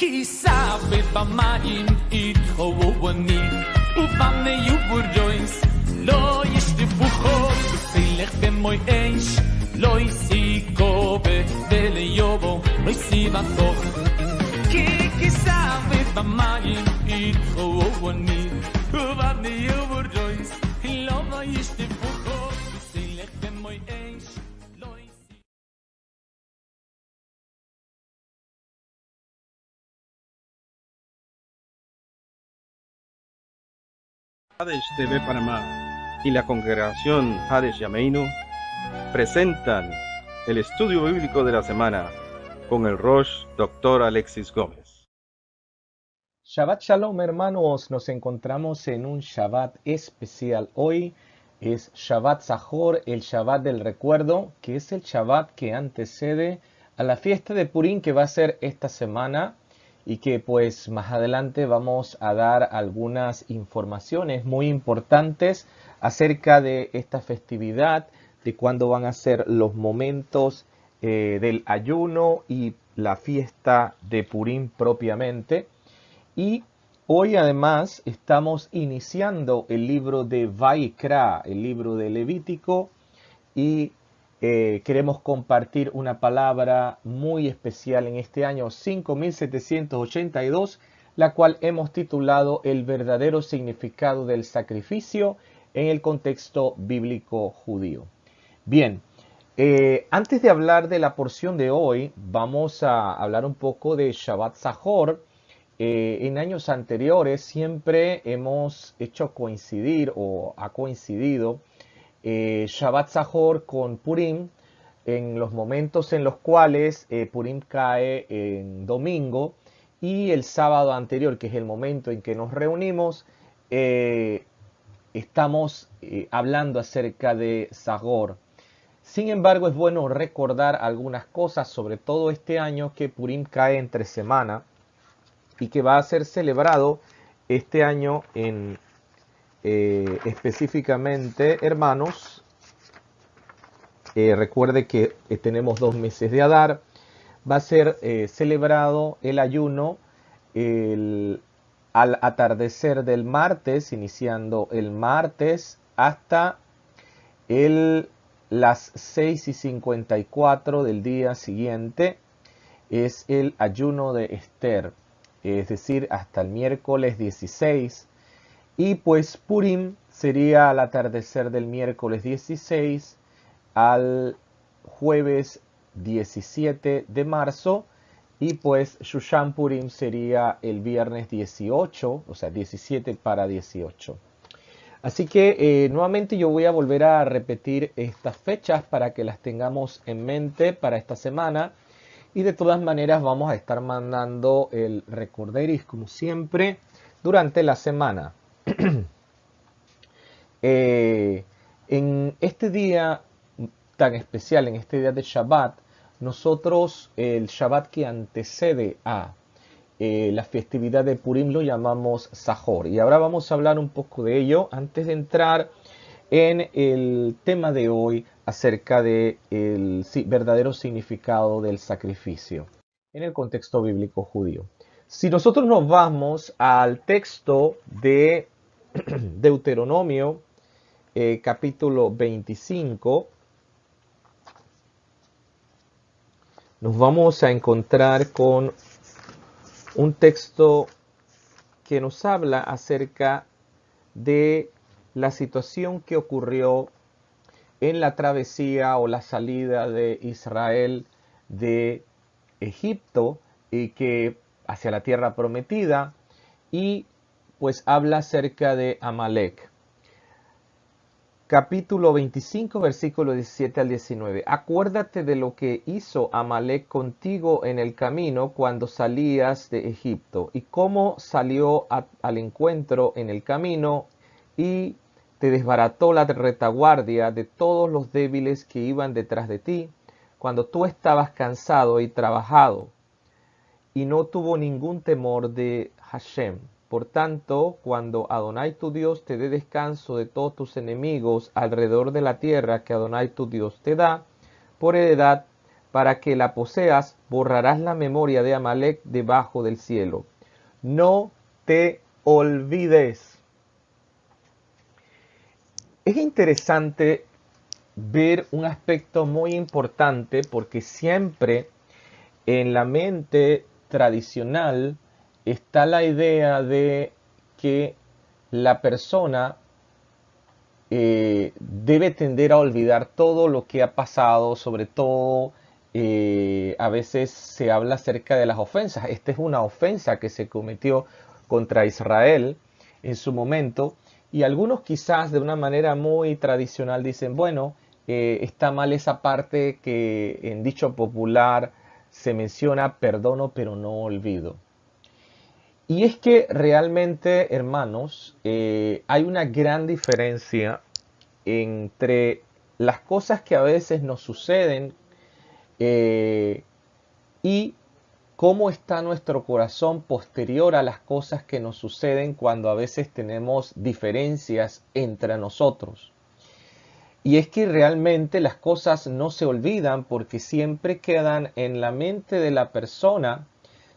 כי סאבי במים יתחוו אני ובני יובורדויס לא ישטפו חוק סילך במוי אש לא יסיקו וליובו לא יסיבה תוך כי סאבי במים יתחוו אני ובני יובורדויס לא ישטפו חוק סילך במוי אש Hades TV Panamá y la congregación Hades Yameinu presentan el estudio bíblico de la semana con el Rosh Dr. Alexis Gómez. Shabbat Shalom, hermanos, nos encontramos en un Shabbat especial. Hoy es Shabbat Zahor, el Shabbat del recuerdo, que es el Shabbat que antecede a la fiesta de Purim que va a ser esta semana y que pues más adelante vamos a dar algunas informaciones muy importantes acerca de esta festividad, de cuándo van a ser los momentos del ayuno y la fiesta de Purim propiamente. Y hoy además estamos iniciando el libro de Vaikra, el libro de Levítico, y queremos compartir una palabra muy especial en este año 5782, la cual hemos titulado El verdadero significado del sacrificio en el contexto bíblico judío. Bien, antes de hablar de la porción de hoy, vamos a hablar un poco de Shabbat Zahor. En años anteriores siempre hemos hecho coincidir o ha coincidido Shabbat Zahor con Purim en los momentos en los cuales Purim cae en domingo y el sábado anterior, que es el momento en que nos reunimos, estamos hablando acerca de Zahor. Sin embargo, es bueno recordar algunas cosas, sobre todo este año que Purim cae entre semana y que va a ser celebrado este año en específicamente, hermanos, recuerde que tenemos 2 meses de Adar. Va a ser celebrado el ayuno al atardecer del martes, iniciando el martes hasta las 6:54 del día siguiente. Es el ayuno de Esther, es decir, hasta el miércoles 16. Y pues Purim sería al atardecer del miércoles 16 al jueves 17 de marzo. Y pues Shushan Purim sería el viernes 18, o sea 17 para 18. Así que nuevamente yo voy a volver a repetir estas fechas para que las tengamos en mente para esta semana. Y de todas maneras vamos a estar mandando el recorderis como siempre durante la semana. En este día tan especial, en este día de Shabbat, nosotros el Shabbat que antecede a la festividad de Purim lo llamamos Zahor. Y ahora vamos a hablar un poco de ello antes de entrar en el tema de hoy acerca del verdadero significado del sacrificio en el contexto bíblico judío. Si nosotros nos vamos al texto de Deuteronomio, capítulo 25, nos vamos a encontrar con un texto que nos habla acerca de la situación que ocurrió en la travesía o la salida de Israel de Egipto y que hacia la tierra prometida, y pues habla acerca de Amalek. Capítulo 25, versículo 17 al 19. Acuérdate de lo que hizo Amalek contigo en el camino cuando salías de Egipto, y cómo salió al encuentro en el camino y te desbarató la retaguardia de todos los débiles que iban detrás de ti, cuando tú estabas cansado y trabajado, y no tuvo ningún temor de Hashem. Por tanto, cuando Adonai tu Dios te dé descanso de todos tus enemigos alrededor de la tierra que Adonai tu Dios te da por heredad, para que la poseas, borrarás la memoria de Amalek debajo del cielo. No te olvides. Es interesante ver un aspecto muy importante porque siempre en la mente tradicional está la idea de que la persona debe tender a olvidar todo lo que ha pasado, sobre todo a veces se habla acerca de las ofensas. Esta es una ofensa que se cometió contra Israel en su momento y algunos quizás de una manera muy tradicional dicen, bueno, está mal esa parte que en dicho popular se menciona perdono pero no olvido. Y es que realmente, hermanos, hay una gran diferencia entre las cosas que a veces nos suceden y cómo está nuestro corazón posterior a las cosas que nos suceden cuando a veces tenemos diferencias entre nosotros. Y es que realmente las cosas no se olvidan porque siempre quedan en la mente de la persona.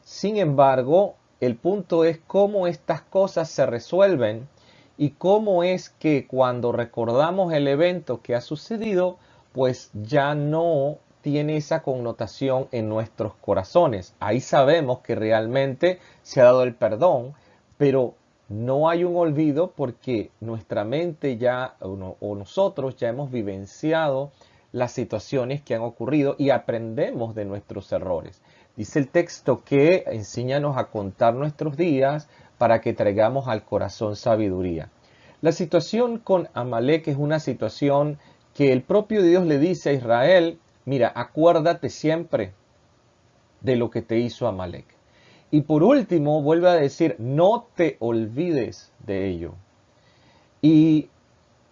Sin embargo, el punto es cómo estas cosas se resuelven y cómo es que cuando recordamos el evento que ha sucedido, pues ya no tiene esa connotación en nuestros corazones. Ahí sabemos que realmente se ha dado el perdón, pero no hay un olvido porque nuestra mente ya o nosotros ya hemos vivenciado las situaciones que han ocurrido y aprendemos de nuestros errores. Dice el texto que enséñanos a contar nuestros días para que traigamos al corazón sabiduría. La situación con Amalek es una situación que el propio Dios le dice a Israel, mira, acuérdate siempre de lo que te hizo Amalek. Y por último, vuelve a decir, no te olvides de ello. Y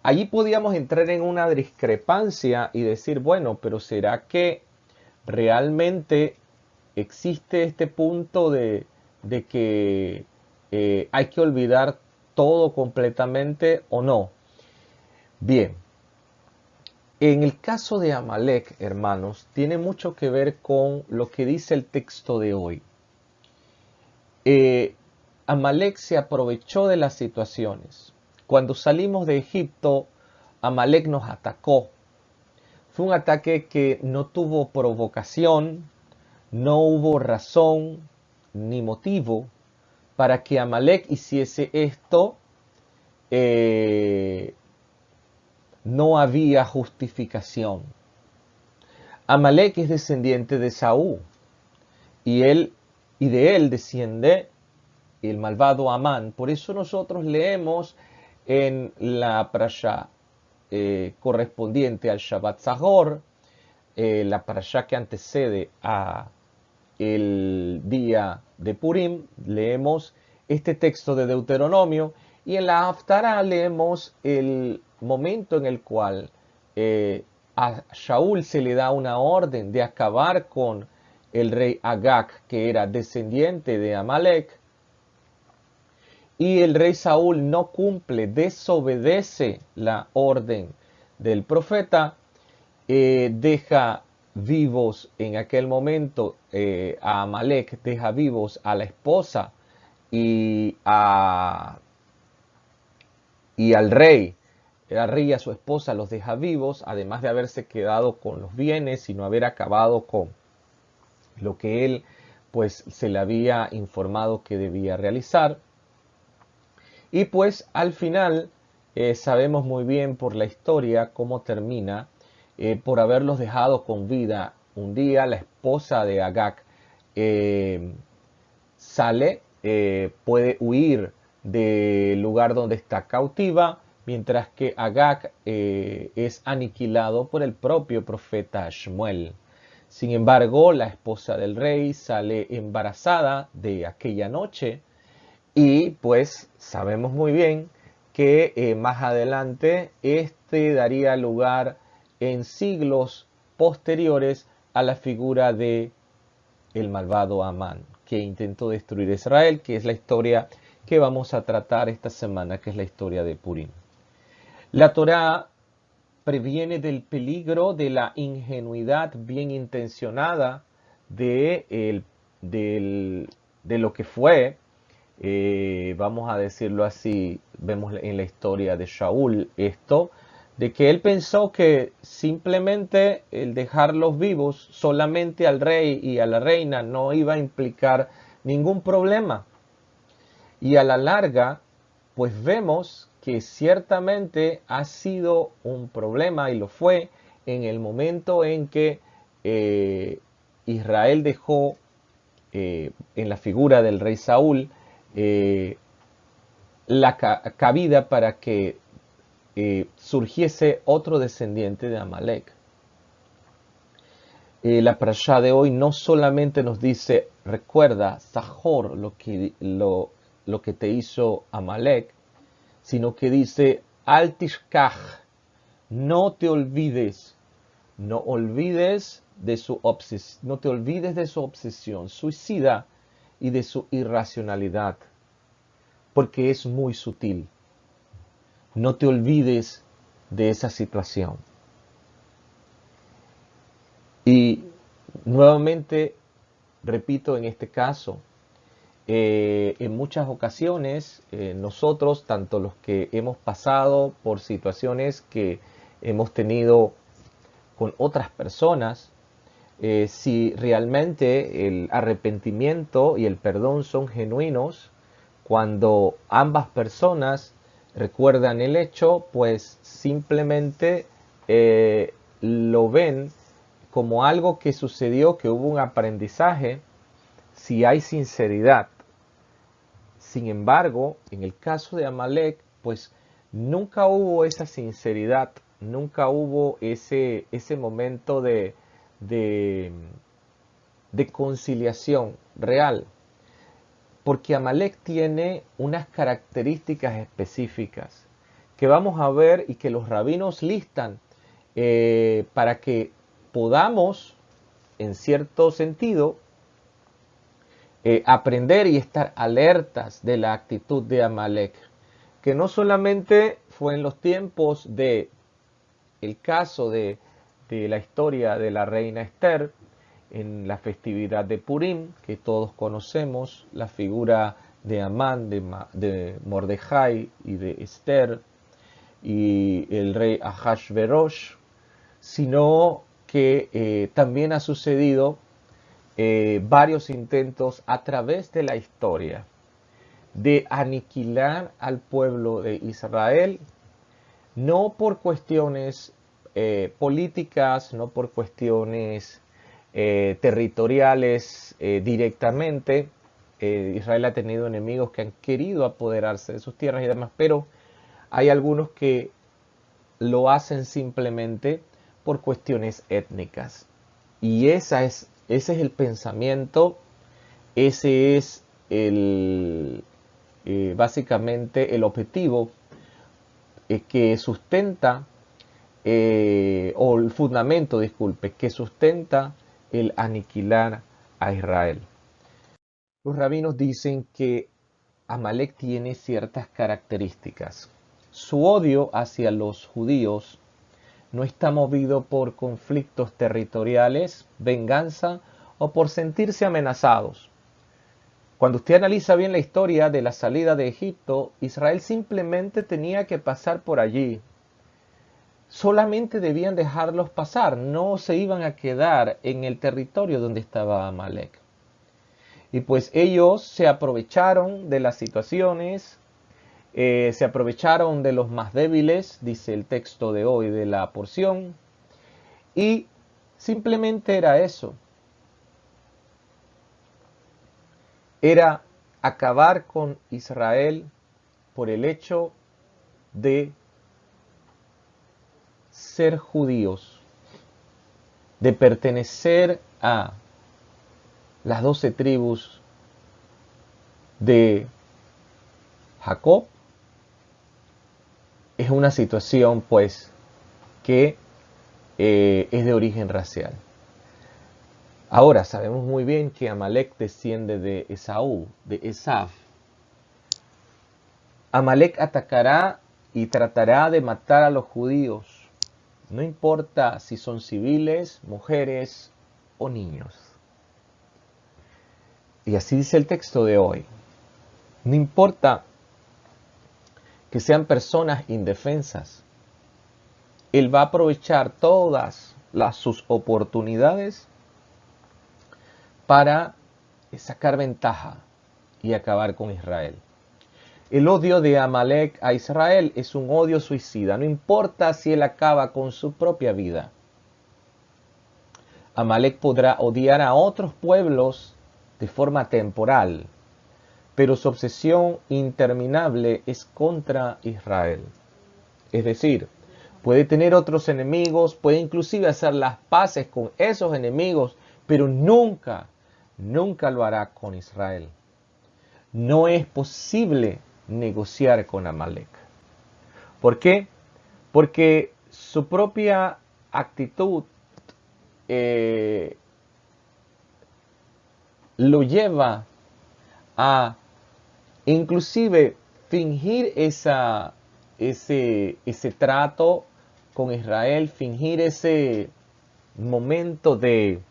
allí podíamos entrar en una discrepancia y decir, bueno, pero ¿será que realmente existe este punto de que hay que olvidar todo completamente o no? Bien, en el caso de Amalek, hermanos, tiene mucho que ver con lo que dice el texto de hoy. Amalek se aprovechó de las situaciones. Cuando salimos de Egipto, Amalek nos atacó. Fue un ataque que no tuvo provocación, no hubo razón ni motivo para que Amalek hiciese esto. No había justificación. Amalek es descendiente de Saúl y de él desciende el malvado Amán. Por eso nosotros leemos en la parashá correspondiente al Shabbat Zahor, la parashá que antecede a el día de Purim, leemos este texto de Deuteronomio y en la Haftará leemos el momento en el cual a Shaul se le da una orden de acabar con el rey Agag, que era descendiente de Amalek, y el rey Saúl no cumple, desobedece la orden del profeta, deja vivos en aquel momento a Amalek, deja vivos a la esposa y al rey. El rey y a su esposa los deja vivos, además de haberse quedado con los bienes y no haber acabado con lo que él pues se le había informado que debía realizar. Y pues al final sabemos muy bien por la historia cómo termina, por haberlos dejado con vida. Un día la esposa de Agag sale, puede huir del lugar donde está cautiva, mientras que Agag es aniquilado por el propio profeta Shmuel. Sin embargo, la esposa del rey sale embarazada de aquella noche y pues sabemos muy bien que más adelante este daría lugar en siglos posteriores a la figura de el malvado Amán, que intentó destruir Israel, que es la historia que vamos a tratar esta semana, que es la historia de Purim. La Torá previene del peligro de la ingenuidad bien intencionada de lo que fue, vamos a decirlo así, vemos en la historia de Shaul esto, de que él pensó que simplemente el dejarlos vivos solamente al rey y a la reina no iba a implicar ningún problema. Y a la larga, pues vemos que ciertamente ha sido un problema, y lo fue en el momento en que Israel dejó en la figura del rey Saúl la cabida para que surgiese otro descendiente de Amalek. La parashá de hoy no solamente nos dice, recuerda, Zahor, lo que te hizo Amalek, sino que dice, Al tishkach, no te olvides, no te olvides de su obsesión suicida y de su irracionalidad, porque es muy sutil. No te olvides de esa situación. Y nuevamente, repito, en este caso, en muchas ocasiones nosotros, tanto los que hemos pasado por situaciones que hemos tenido con otras personas, si realmente el arrepentimiento y el perdón son genuinos, cuando ambas personas recuerdan el hecho, pues simplemente lo ven como algo que sucedió, que hubo un aprendizaje, si hay sinceridad. Sin embargo, en el caso de Amalek, pues nunca hubo esa sinceridad, nunca hubo ese momento de conciliación real. Porque Amalek tiene unas características específicas que vamos a ver y que los rabinos listan para que podamos, en cierto sentido, aprender y estar alertas de la actitud de Amalek, que no solamente fue en los tiempos el caso de la historia de la reina Esther, en la festividad de Purim, que todos conocemos, la figura de Amán, de Mordejai y de Esther, y el rey Ahashverosh, sino que también ha sucedido varios intentos a través de la historia de aniquilar al pueblo de Israel, no por cuestiones políticas, no por cuestiones territoriales directamente. Israel ha tenido enemigos que han querido apoderarse de sus tierras y demás, pero hay algunos que lo hacen simplemente por cuestiones étnicas. Y ese es el pensamiento, ese es básicamente el objetivo que sustenta, o el fundamento, disculpe, que sustenta el aniquilar a Israel. Los rabinos dicen que Amalek tiene ciertas características. Su odio hacia los judíos no está movido por conflictos territoriales, venganza o por sentirse amenazados. Cuando usted analiza bien la historia de la salida de Egipto, Israel simplemente tenía que pasar por allí. Solamente debían dejarlos pasar, no se iban a quedar en el territorio donde estaba Amalek. Y pues ellos se aprovecharon de las situaciones, se aprovecharon de los más débiles, dice el texto de hoy de la porción, y simplemente era eso. Era acabar con Israel por el hecho de ser judíos, de pertenecer a las 12 tribus de Jacob. Es una situación pues que es de origen racial. Ahora sabemos muy bien que Amalek desciende de Esaú, de Esav. Amalek atacará y tratará de matar a los judíos No importa si son civiles, mujeres o niños. Y así dice el texto de hoy. No importa que sean personas indefensas. Él va a aprovechar todas sus oportunidades para sacar ventaja y acabar con Israel. El odio de Amalek a Israel es un odio suicida. No importa si él acaba con su propia vida. Amalek podrá odiar a otros pueblos de forma temporal, pero su obsesión interminable es contra Israel. Es decir, puede tener otros enemigos, puede inclusive hacer las paces con esos enemigos, pero nunca lo hará con Israel. No es posible negociar con Amalek. ¿Por qué? Porque su propia actitud lo lleva a inclusive fingir ese trato con Israel, fingir ese momento de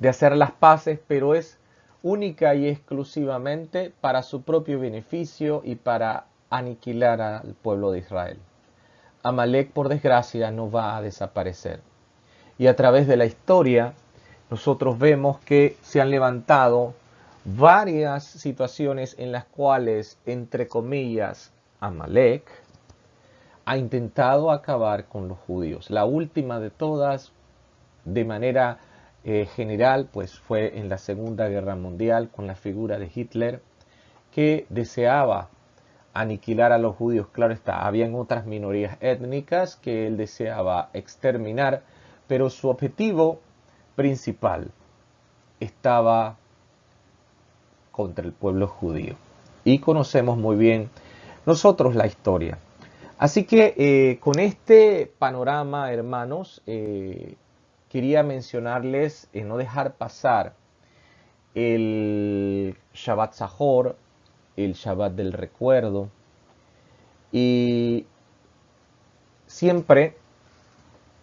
hacer las paces, pero es única y exclusivamente para su propio beneficio y para aniquilar al pueblo de Israel. Amalek, por desgracia, no va a desaparecer. Y a través de la historia, nosotros vemos que se han levantado varias situaciones en las cuales, entre comillas, Amalek ha intentado acabar con los judíos. La última de todas, de manera general, pues fue en la Segunda Guerra Mundial con la figura de Hitler, que deseaba aniquilar a los judíos. Claro está, habían otras minorías étnicas que él deseaba exterminar, pero su objetivo principal estaba contra el pueblo judío. Y conocemos muy bien nosotros la historia. Así que con este panorama, hermanos, quería mencionarles, no dejar pasar el Shabbat Zahor, el Shabbat del recuerdo. Y siempre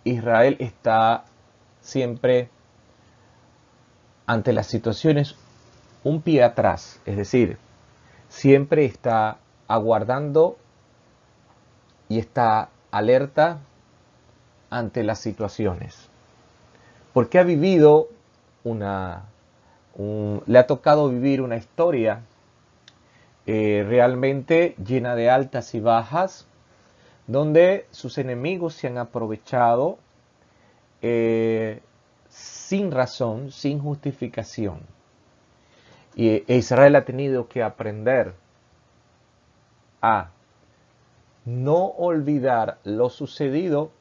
Israel está siempre ante las situaciones un pie atrás, es decir, siempre está aguardando y está alerta ante las situaciones. Porque ha vivido le ha tocado vivir una historia realmente llena de altas y bajas, donde sus enemigos se han aprovechado sin razón, sin justificación. Y Israel ha tenido que aprender a no olvidar lo sucedido,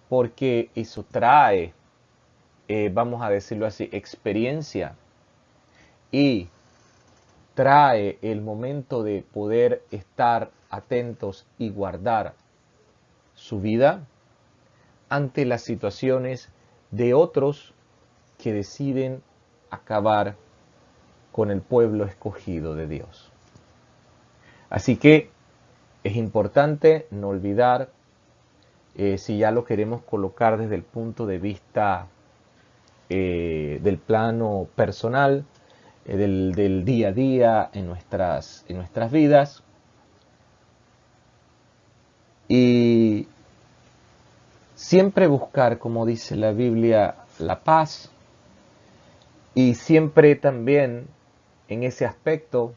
porque eso trae, vamos a decirlo así, experiencia, y trae el momento de poder estar atentos y guardar su vida ante las situaciones de otros que deciden acabar con el pueblo escogido de Dios. Así que es importante no olvidar, si ya lo queremos colocar desde el punto de vista del plano personal, del día a día en nuestras vidas, y siempre buscar, como dice la Biblia, la paz, y siempre también en ese aspecto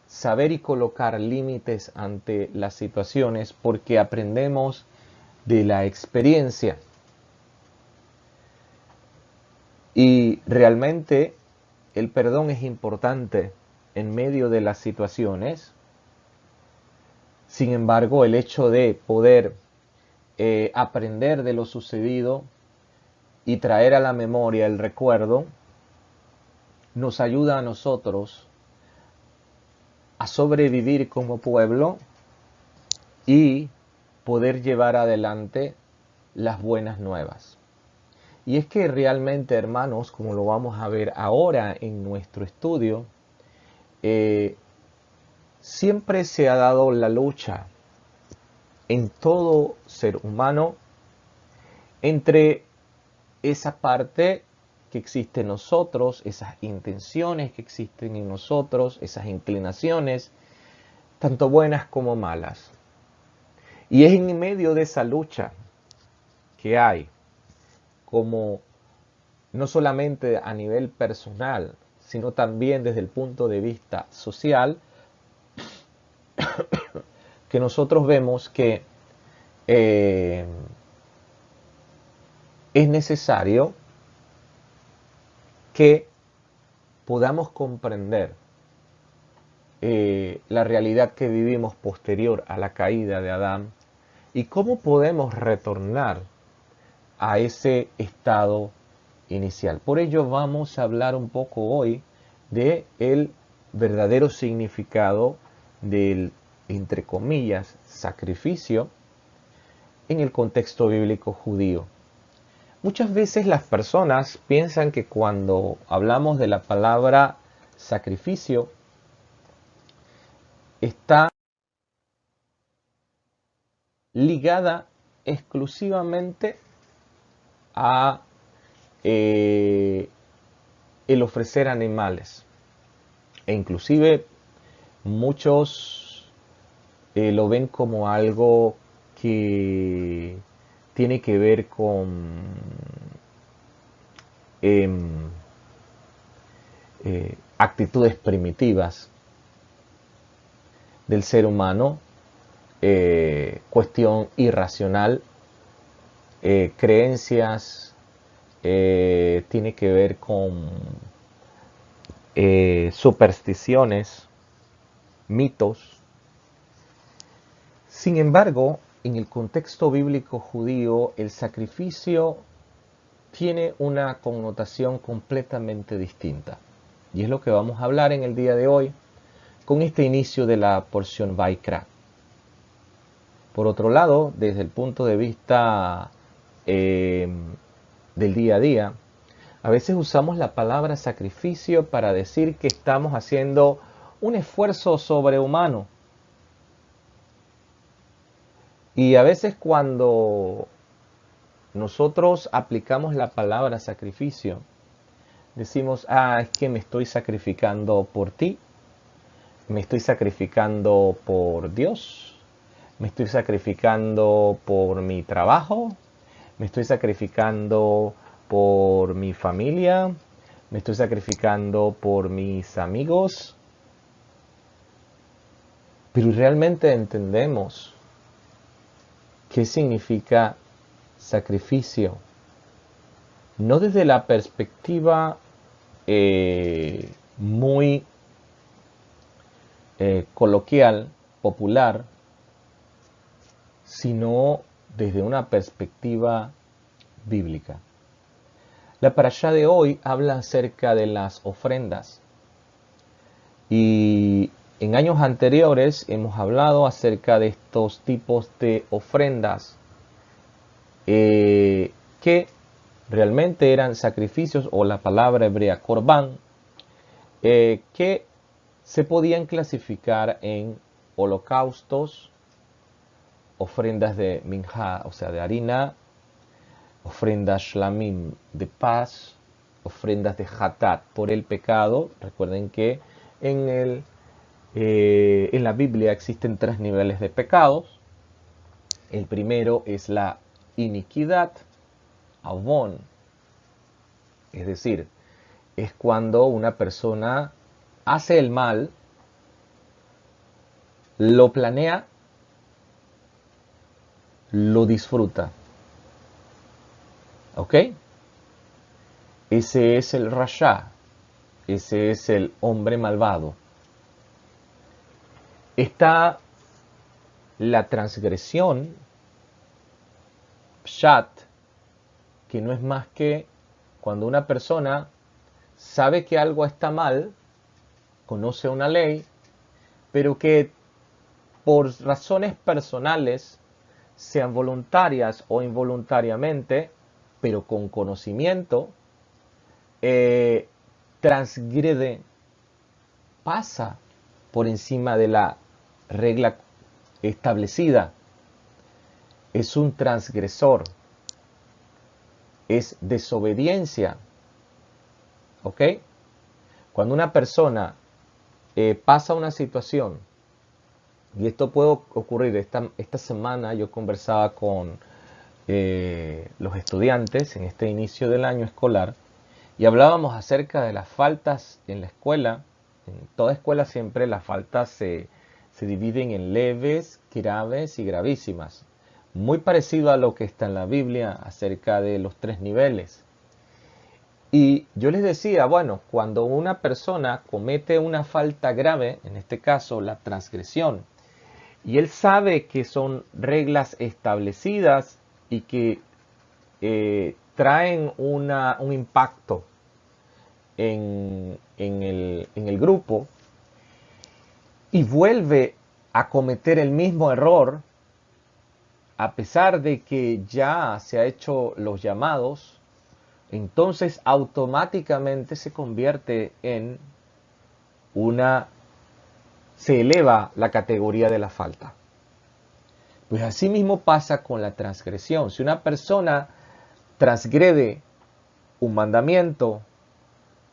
saber y colocar límites ante las situaciones, porque aprendemos de la experiencia. Y realmente el perdón es importante en medio de las situaciones. Sin embargo, el hecho de poder aprender de lo sucedido y traer a la memoria el recuerdo nos ayuda a nosotros a sobrevivir como pueblo y poder llevar adelante las buenas nuevas. Y es que realmente, hermanos, como lo vamos a ver ahora en nuestro estudio, siempre se ha dado la lucha en todo ser humano entre esa parte que existe en nosotros, esas intenciones que existen en nosotros, esas inclinaciones, tanto buenas como malas. Y es en medio de esa lucha que hay, como no solamente a nivel personal, sino también desde el punto de vista social, que nosotros vemos que es necesario que podamos comprender la realidad que vivimos posterior a la caída de Adán y cómo podemos retornar a ese estado inicial. Por ello vamos a hablar un poco hoy de el verdadero significado del, entre comillas, sacrificio en el contexto bíblico judío. Muchas veces las personas piensan que cuando hablamos de la palabra sacrificio está ligada exclusivamente a el ofrecer animales. E inclusive muchos lo ven como algo que tiene que ver con actitudes primitivas del ser humano, cuestión irracional, creencias, tiene que ver con supersticiones, mitos. Sin embargo, en el contexto bíblico judío, el sacrificio tiene una connotación completamente distinta. Y es lo que vamos a hablar en el día de hoy con este inicio de la porción Vaikra. Por otro lado, desde el punto de vista del día a día, a veces usamos la palabra sacrificio para decir que estamos haciendo un esfuerzo sobrehumano. Y a veces cuando nosotros aplicamos la palabra sacrificio, decimos, es que me estoy sacrificando por ti, me estoy sacrificando por Dios, me estoy sacrificando por mi trabajo, me estoy sacrificando por mi familia, me estoy sacrificando por mis amigos. Pero realmente entendemos qué significa sacrificio, no desde la perspectiva muy coloquial, popular, sino desde una perspectiva bíblica. La parashá de hoy habla acerca de las ofrendas. Y en años anteriores hemos hablado acerca de estos tipos de ofrendas que realmente eran sacrificios, o la palabra hebrea corbán, que se podían clasificar en holocaustos, ofrendas de minjá, o sea, de harina, ofrendas shlamim, de paz, ofrendas de hatat, por el pecado. Recuerden que en la Biblia existen 3 niveles de pecados. El primero es la iniquidad, avon, es decir, es cuando una persona hace el mal, lo planea, lo disfruta. ¿Ok? Ese es el rasha, ese es el hombre malvado. Está la transgresión, pshat, que no es más que cuando una persona sabe que algo está mal, conoce una ley, pero que por razones personales, sean voluntarias o involuntariamente, pero con conocimiento, transgrede, pasa por encima de la regla establecida. es un transgresor, es desobediencia. ¿Ok? Cuando una persona pasa una situación, y esto puede ocurrir, esta semana yo conversaba con los estudiantes en este inicio del año escolar, y hablábamos acerca de las faltas en la escuela. En toda escuela siempre las faltas se dividen en leves, graves y gravísimas. Muy parecido a lo que está en la Biblia acerca de los 3 niveles. Y yo les decía, bueno, cuando una persona comete una falta grave, en este caso la transgresión, y él sabe que son reglas establecidas y que traen un impacto en el grupo, y vuelve a cometer el mismo error, a pesar de que ya se ha hecho los llamados, entonces automáticamente se convierte en se eleva la categoría de la falta. Pues así mismo pasa con la transgresión. Si una persona transgrede un mandamiento,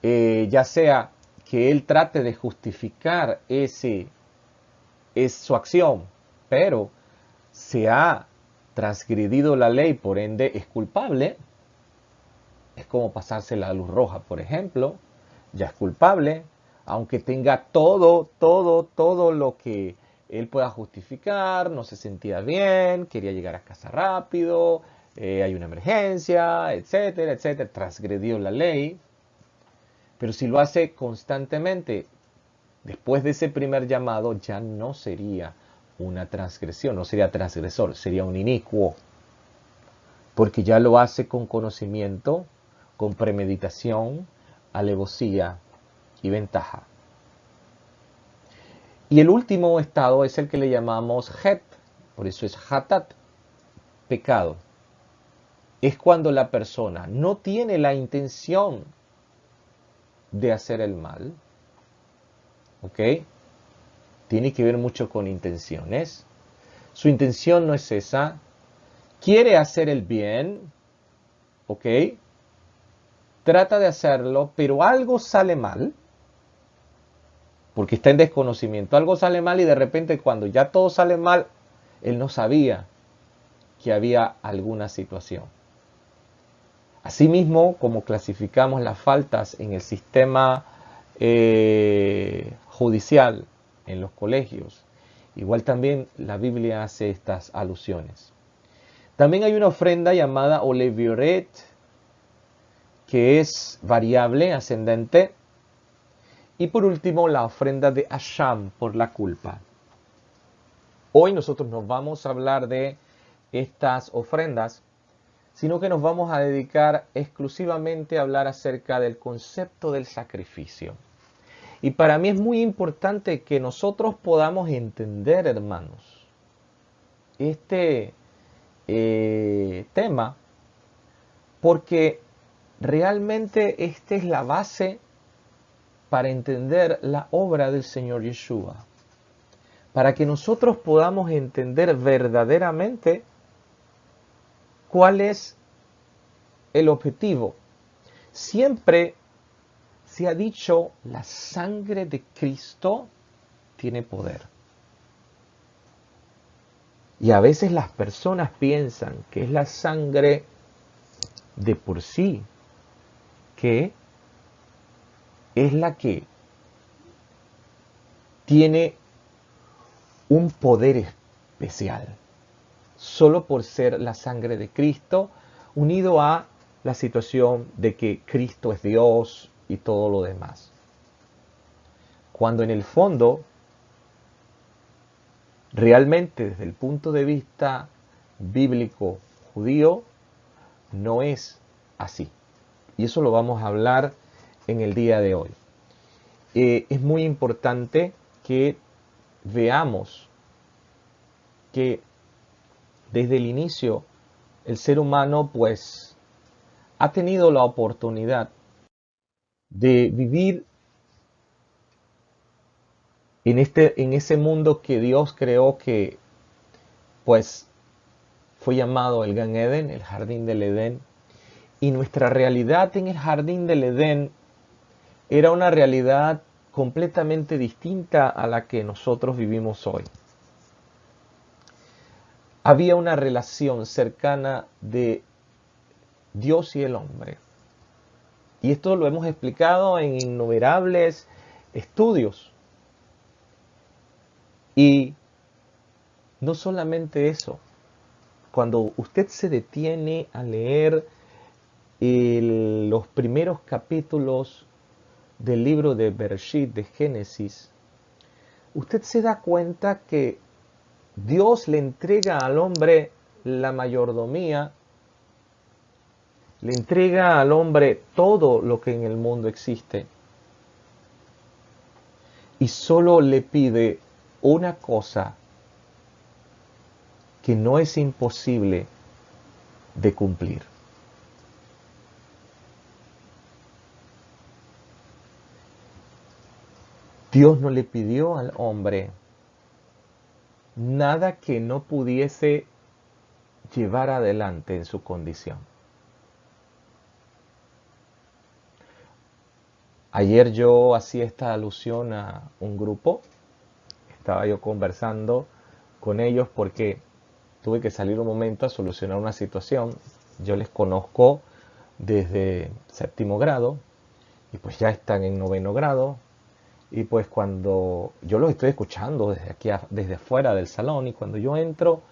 ya sea que él trate de justificar es su acción, pero se ha transgredido la ley, por ende es culpable. Es como pasarse la luz roja, por ejemplo, ya es culpable, aunque tenga todo lo que él pueda justificar, no se sentía bien, quería llegar a casa rápido, hay una emergencia, etcétera, etcétera, transgredió la ley. Pero si lo hace constantemente, después de ese primer llamado, ya no sería una transgresión, no sería transgresor, sería un inicuo, porque ya lo hace con conocimiento, con premeditación, alevosía y ventaja. Y el último estado es el que le llamamos het, por eso es hatat, pecado. Es cuando la persona no tiene la intención de hacer el mal, ¿ok? Tiene que ver mucho con intenciones. Su intención no es esa. Quiere hacer el bien, ¿ok? Trata de hacerlo, pero algo sale mal, porque está en desconocimiento. Algo sale mal y de repente cuando ya todo sale mal, él no sabía que había alguna situación. Asimismo, como clasificamos las faltas en el sistema judicial, en los colegios, igual también la Biblia hace estas alusiones. También hay una ofrenda llamada Olevioret, que es variable, ascendente. Y por último, la ofrenda de Asham, por la culpa. Hoy nosotros no vamos a hablar de estas ofrendas, sino que nos vamos a dedicar exclusivamente a hablar acerca del concepto del sacrificio. Y para mí es muy importante que nosotros podamos entender, hermanos, este tema, porque realmente esta es la base para entender la obra del Señor Yeshua. Para que nosotros podamos entender verdaderamente cuál es el objetivo. Siempre se ha dicho, la sangre de Cristo tiene poder. Y a veces las personas piensan que es la sangre de por sí, que es la que tiene un poder especial, solo por ser la sangre de Cristo, unido a la situación de que Cristo es Dios y todo lo demás. Cuando en el fondo, realmente desde el punto de vista bíblico judío, no es así. Y eso lo vamos a hablar en el día de hoy. Es muy importante que veamos que desde el inicio el ser humano pues ha tenido la oportunidad de vivir en ese mundo que Dios creó, que pues fue llamado el Gan Eden, el jardín del Edén. Y nuestra realidad en el jardín del Edén era una realidad completamente distinta a la que nosotros vivimos hoy. Había una relación cercana de Dios y el hombre. Y esto lo hemos explicado en innumerables estudios. Y no solamente eso, cuando usted se detiene a leer los primeros capítulos del libro de Bereshit, de Génesis, usted se da cuenta que Dios le entrega al hombre la mayordomía, le entrega al hombre todo lo que en el mundo existe y solo le pide una cosa que no es imposible de cumplir. Dios no le pidió al hombre nada que no pudiese llevar adelante en su condición. Ayer yo hacía esta alusión a un grupo. Estaba yo conversando con ellos porque tuve que salir un momento a solucionar una situación. Yo les conozco desde 7º grado y pues ya están en 9º grado. Y pues cuando yo los estoy escuchando desde aquí, desde afuera del salón, y cuando yo entro,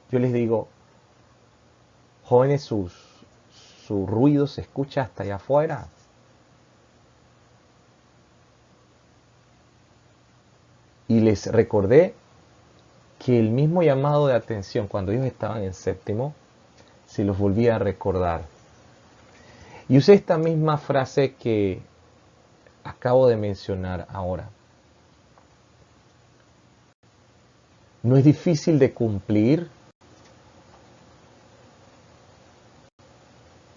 yo les digo, jóvenes, su ruido se escucha hasta allá afuera. Y les recordé que el mismo llamado de atención cuando ellos estaban en 7º, se los volvía a recordar. Y usé esta misma frase que acabo de mencionar ahora. No es difícil de cumplir.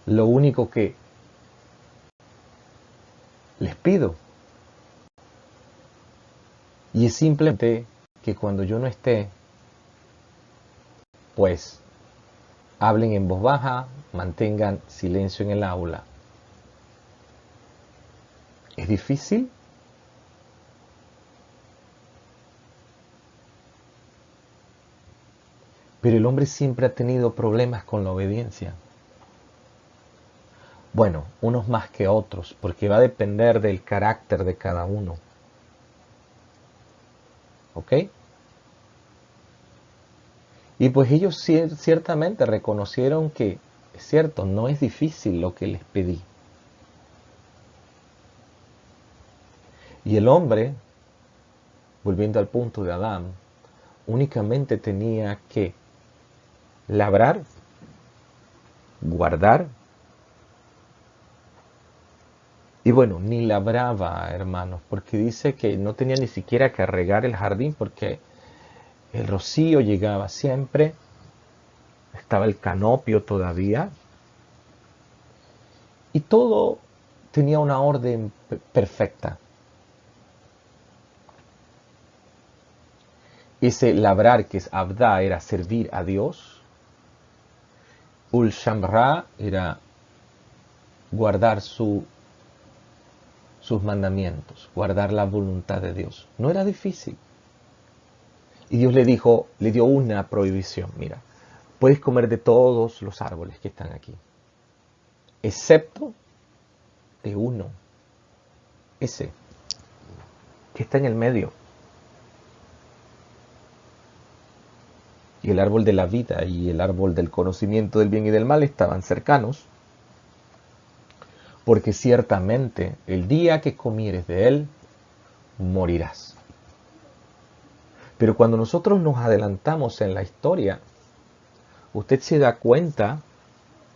Lo único que les pido, y es simplemente que cuando yo no esté, pues hablen en voz baja, mantengan silencio en el aula. ¿Es difícil? Pero el hombre siempre ha tenido problemas con la obediencia. Bueno, unos más que otros, porque va a depender del carácter de cada uno. ¿Ok? Y pues ellos ciertamente reconocieron que, es cierto, no es difícil lo que les pedí. Y el hombre, volviendo al punto de Adán, únicamente tenía que labrar, guardar. Y bueno, ni labraba, hermanos, porque dice que no tenía ni siquiera que regar el jardín porque el rocío llegaba siempre, estaba el canopio todavía, y todo tenía una orden perfecta. Ese labrar, que es abda, era servir a Dios. Ul Shamra era guardar sus mandamientos, guardar la voluntad de Dios. No era difícil. Y Dios le dijo, le dio una prohibición. Mira, puedes comer de todos los árboles que están aquí, excepto de uno, ese, que está en el medio. Y el árbol de la vida y el árbol del conocimiento del bien y del mal estaban cercanos, porque ciertamente el día que comieres de él, morirás. Pero cuando nosotros nos adelantamos en la historia, usted se da cuenta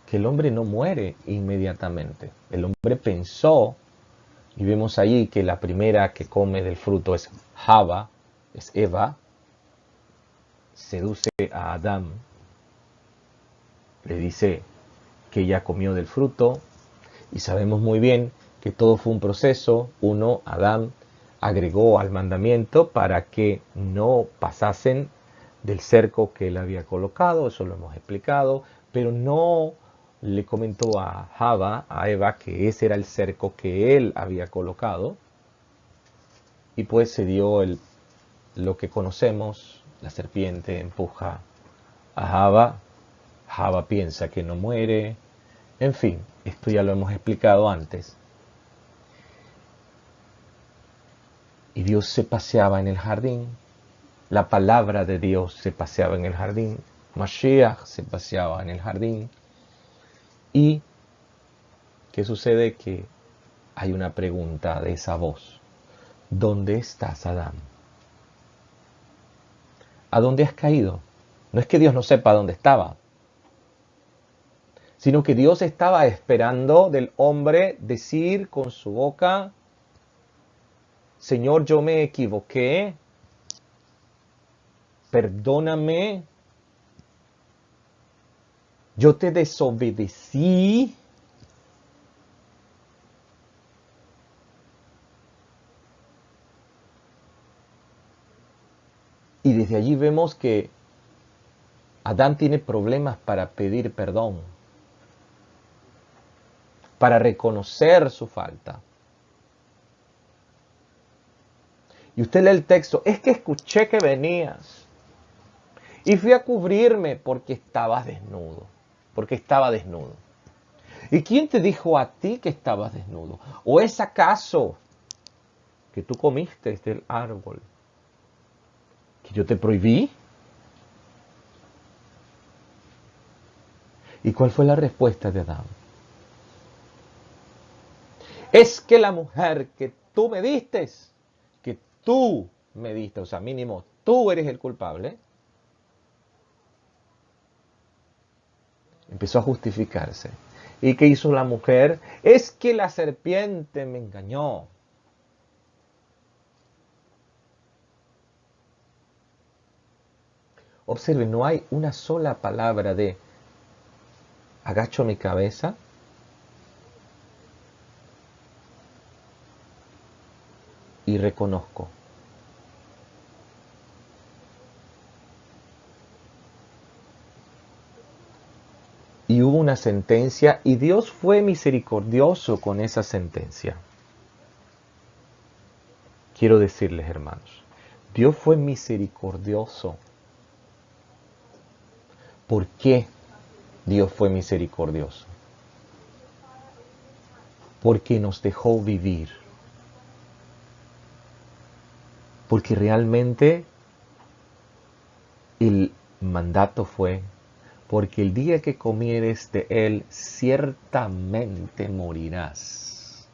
que el hombre no muere inmediatamente. El hombre pensó, y vemos ahí que la primera que come del fruto es Java, es Eva, seduce a Adán, le dice que ella comió del fruto, y sabemos muy bien que todo fue un proceso. Adán agregó al mandamiento para que no pasasen del cerco que él había colocado, eso lo hemos explicado, pero no le comentó a Eva, que ese era el cerco que él había colocado, y pues se dio lo que conocemos, la serpiente empuja a Java piensa que no muere, en fin, esto ya lo hemos explicado antes. Y Dios se paseaba en el jardín, la palabra de Dios se paseaba en el jardín, Mashiach se paseaba en el jardín. ¿Y qué sucede? Que hay una pregunta de esa voz. ¿Dónde estás, Adán? ¿A dónde has caído? No es que Dios no sepa dónde estaba, sino que Dios estaba esperando del hombre decir con su boca: Señor, yo me equivoqué, perdóname, yo te desobedecí. Y desde allí vemos que Adán tiene problemas para pedir perdón, para reconocer su falta. Y usted lee el texto: es que escuché que venías y fui a cubrirme porque estabas desnudo, porque estaba desnudo. ¿Y quién te dijo a ti que estabas desnudo? ¿O es acaso que tú comiste del árbol que yo te prohibí? ¿Y cuál fue la respuesta de Adán? Es que la mujer que tú me diste, o sea, mínimo, tú eres el culpable. Empezó a justificarse. ¿Y qué hizo la mujer? Es que la serpiente me engañó. Observen, no hay una sola palabra de agacho mi cabeza y reconozco. Y hubo una sentencia y Dios fue misericordioso con esa sentencia. Quiero decirles, hermanos, Dios fue misericordioso. ¿Por qué Dios fue misericordioso? Porque nos dejó vivir. Porque realmente el mandato fue: porque el día que comieres de él, ciertamente morirás.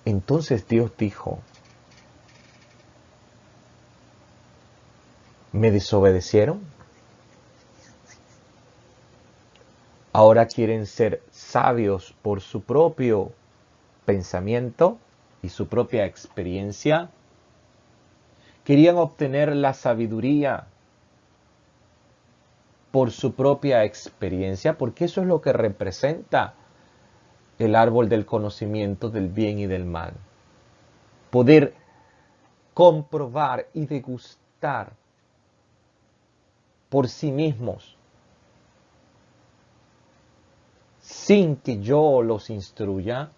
Entonces Dios dijo: ¿me desobedecieron? Ahora quieren ser sabios por su propio pensamiento y su propia experiencia. Querían obtener la sabiduría por su propia experiencia, porque eso es lo que representa el árbol del conocimiento del bien y del mal. Poder comprobar y degustar por sí mismos, sin que yo los instruya.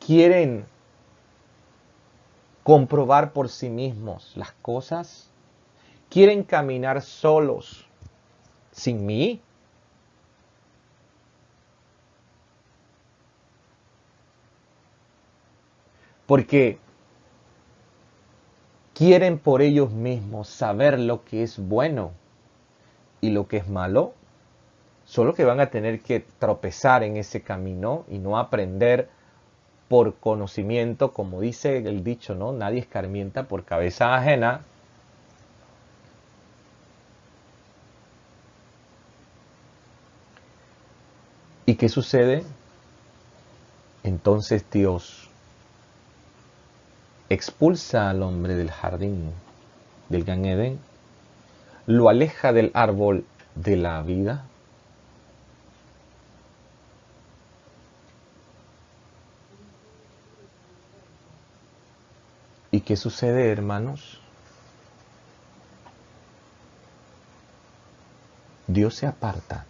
Quieren comprobar por sí mismos las cosas. Quieren caminar solos, sin mí. Porque quieren por ellos mismos saber lo que es bueno y lo que es malo. Solo que van a tener que tropezar en ese camino y no aprender por conocimiento, como dice el dicho, ¿no? Nadie escarmienta por cabeza ajena. ¿Y qué sucede? Entonces Dios expulsa al hombre del jardín del Gan Edén, lo aleja del árbol de la vida qué sucede, hermanos? Dios se aparta,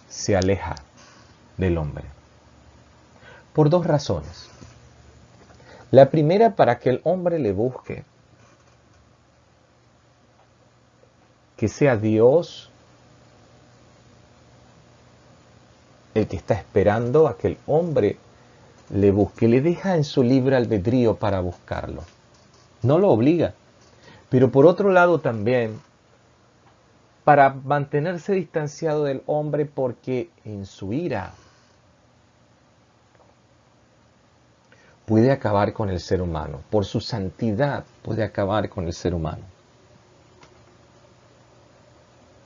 se aleja del hombre. Por dos razones. La primera, para que el hombre le busque. Que sea Dios el que está esperando a que el hombre le busque. Le deja en su libre albedrío para buscarlo. No lo obliga. Pero por otro lado también, para mantenerse distanciado del hombre, porque en su ira puede acabar con el ser humano. Por su santidad puede acabar con el ser humano.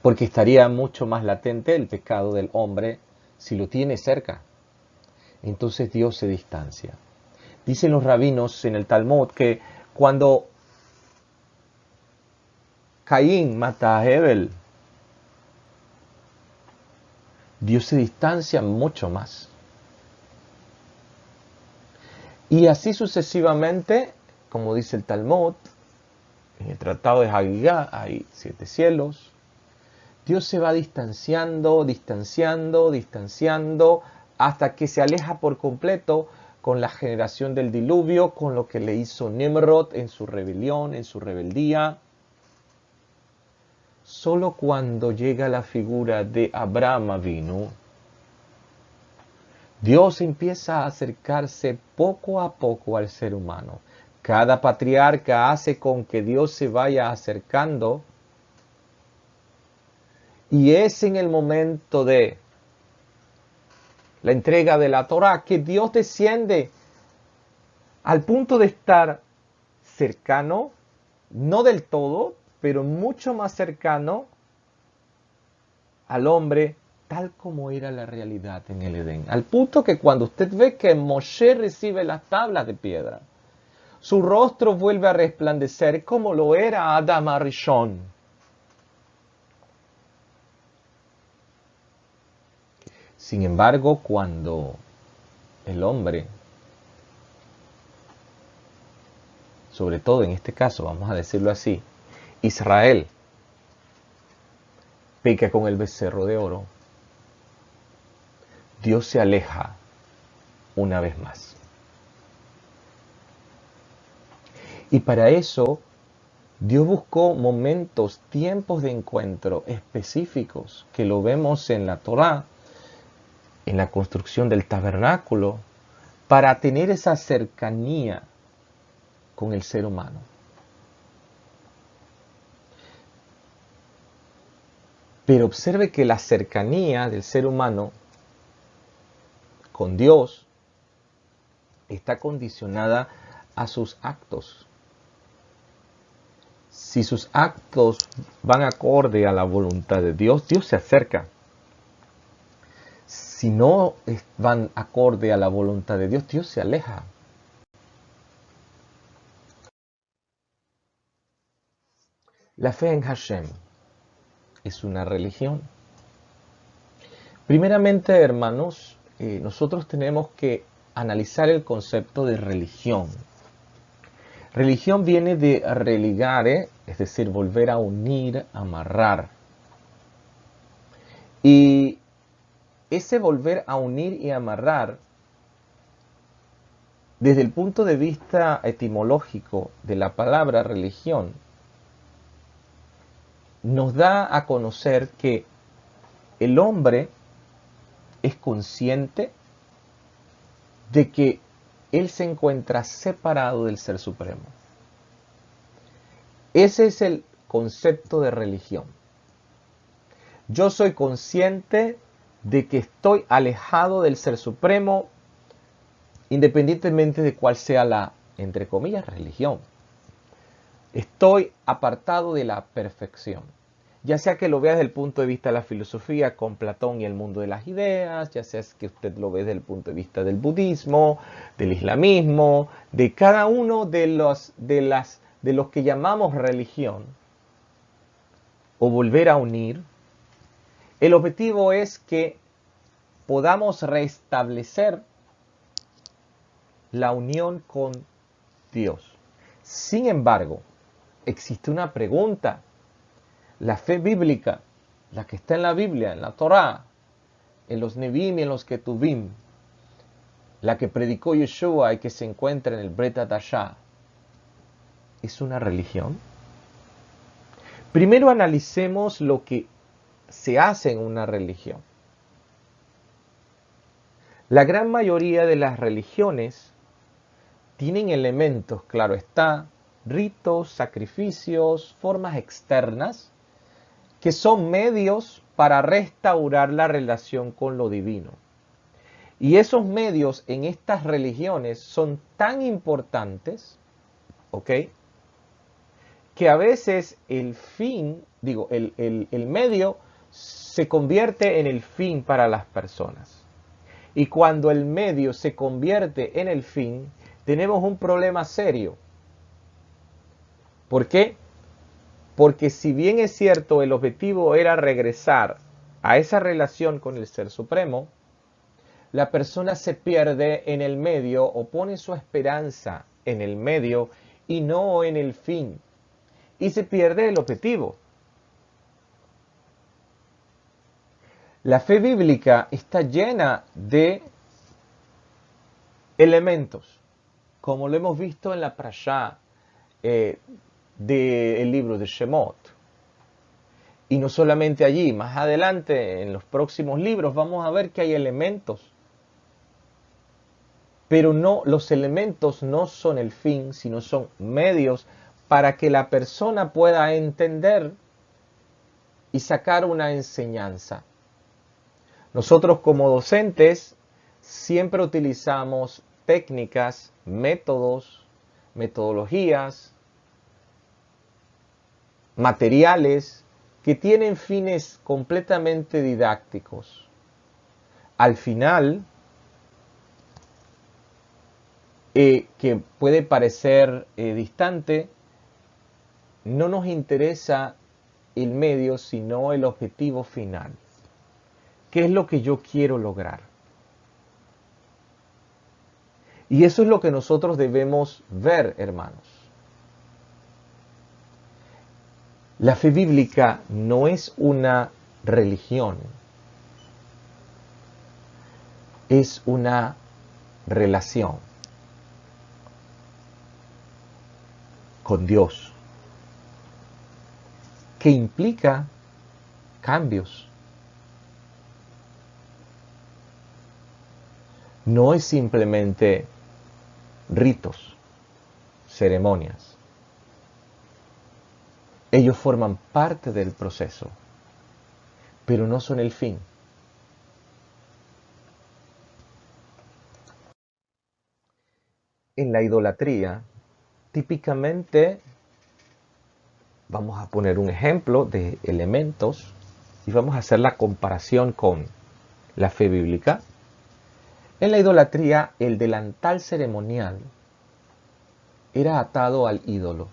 Porque estaría mucho más latente el pecado del hombre si lo tiene cerca. Entonces Dios se distancia. Dicen los rabinos en el Talmud que cuando Caín mata a Abel, Dios se distancia mucho más. Y así sucesivamente, como dice el Talmud, en el Tratado de Hagigá hay 7 cielos. Dios se va distanciando, hasta que se aleja por completo con la generación del diluvio, con lo que le hizo Nimrod en su rebelión, en su rebeldía. Solo cuando llega la figura de Abraham Avinu, Dios empieza a acercarse poco a poco al ser humano. Cada patriarca hace con que Dios se vaya acercando. Y es en el momento de la entrega de la Torá que Dios desciende al punto de estar cercano, no del todo, pero mucho más cercano al hombre, tal como era la realidad en el Edén. Al punto que cuando usted ve que Moshe recibe las tablas de piedra, su rostro vuelve a resplandecer como lo era Adam Arishon. Sin embargo, cuando el hombre, sobre todo en este caso, vamos a decirlo así, Israel, peca con el becerro de oro, Dios se aleja una vez más. Y para eso, Dios buscó momentos, tiempos de encuentro específicos, que lo vemos en la Torá, en la construcción del tabernáculo, para tener esa cercanía con el ser humano. Pero observe que la cercanía del ser humano con Dios está condicionada a sus actos. Si sus actos van acorde a la voluntad de Dios, Dios se acerca. Si no van acorde a la voluntad de Dios, Dios se aleja. La fe en Hashem es una religión. Primeramente, hermanos, nosotros tenemos que analizar el concepto de religión. Religión viene de religare, es decir, volver a unir, amarrar. Y ese volver a unir y amarrar, desde el punto de vista etimológico de la palabra religión, nos da a conocer que el hombre es consciente de que él se encuentra separado del Ser Supremo. Ese es el concepto de religión. Yo soy consciente de que estoy alejado del Ser Supremo, independientemente de cuál sea la, entre comillas, religión. Estoy apartado de la perfección. Ya sea que lo vea desde el punto de vista de la filosofía con Platón y el mundo de las ideas, ya sea que usted lo ve desde el punto de vista del budismo, del islamismo, de cada uno de los que llamamos religión, o volver a unir, el objetivo es que podamos restablecer la unión con Dios. Sin embargo, existe una pregunta. La fe bíblica, la que está en la Biblia, en la Torá, en los Nevi'im y en los Ketuvim, la que predicó Yeshua y que se encuentra en el Brit Hadashah, ¿es una religión? Primero analicemos lo que se hace en una religión. La gran mayoría de las religiones tienen elementos, claro está, ritos, sacrificios, formas externas, que son medios para restaurar la relación con lo divino. Y esos medios en estas religiones son tan importantes, ¿ok?, que a veces el fin, el medio se convierte en el fin para las personas. Y cuando el medio se convierte en el fin, tenemos un problema serio. ¿Por qué? Porque si bien es cierto el objetivo era regresar a esa relación con el Ser Supremo, la persona se pierde en el medio o pone su esperanza en el medio y no en el fin. Y se pierde el objetivo. La fe bíblica está llena de elementos, como lo hemos visto en la Parashá del libro de Shemot. Y no solamente allí, más adelante en los próximos libros vamos a ver que hay elementos. Pero no, los elementos no son el fin, sino son medios para que la persona pueda entender y sacar una enseñanza. Nosotros como docentes siempre utilizamos técnicas, métodos, metodologías, materiales que tienen fines completamente didácticos. Al final, que puede parecer distante, no nos interesa el medio, sino el objetivo final. ¿Qué es lo que yo quiero lograr? Y eso es lo que nosotros debemos ver, hermanos. La fe bíblica no es una religión, es una relación con Dios, que implica cambios. No es simplemente ritos, ceremonias. Ellos forman parte del proceso, pero no son el fin. En la idolatría, típicamente, vamos a poner un ejemplo de elementos y vamos a hacer la comparación con la fe bíblica. En la idolatría, el delantal ceremonial era atado al ídolo.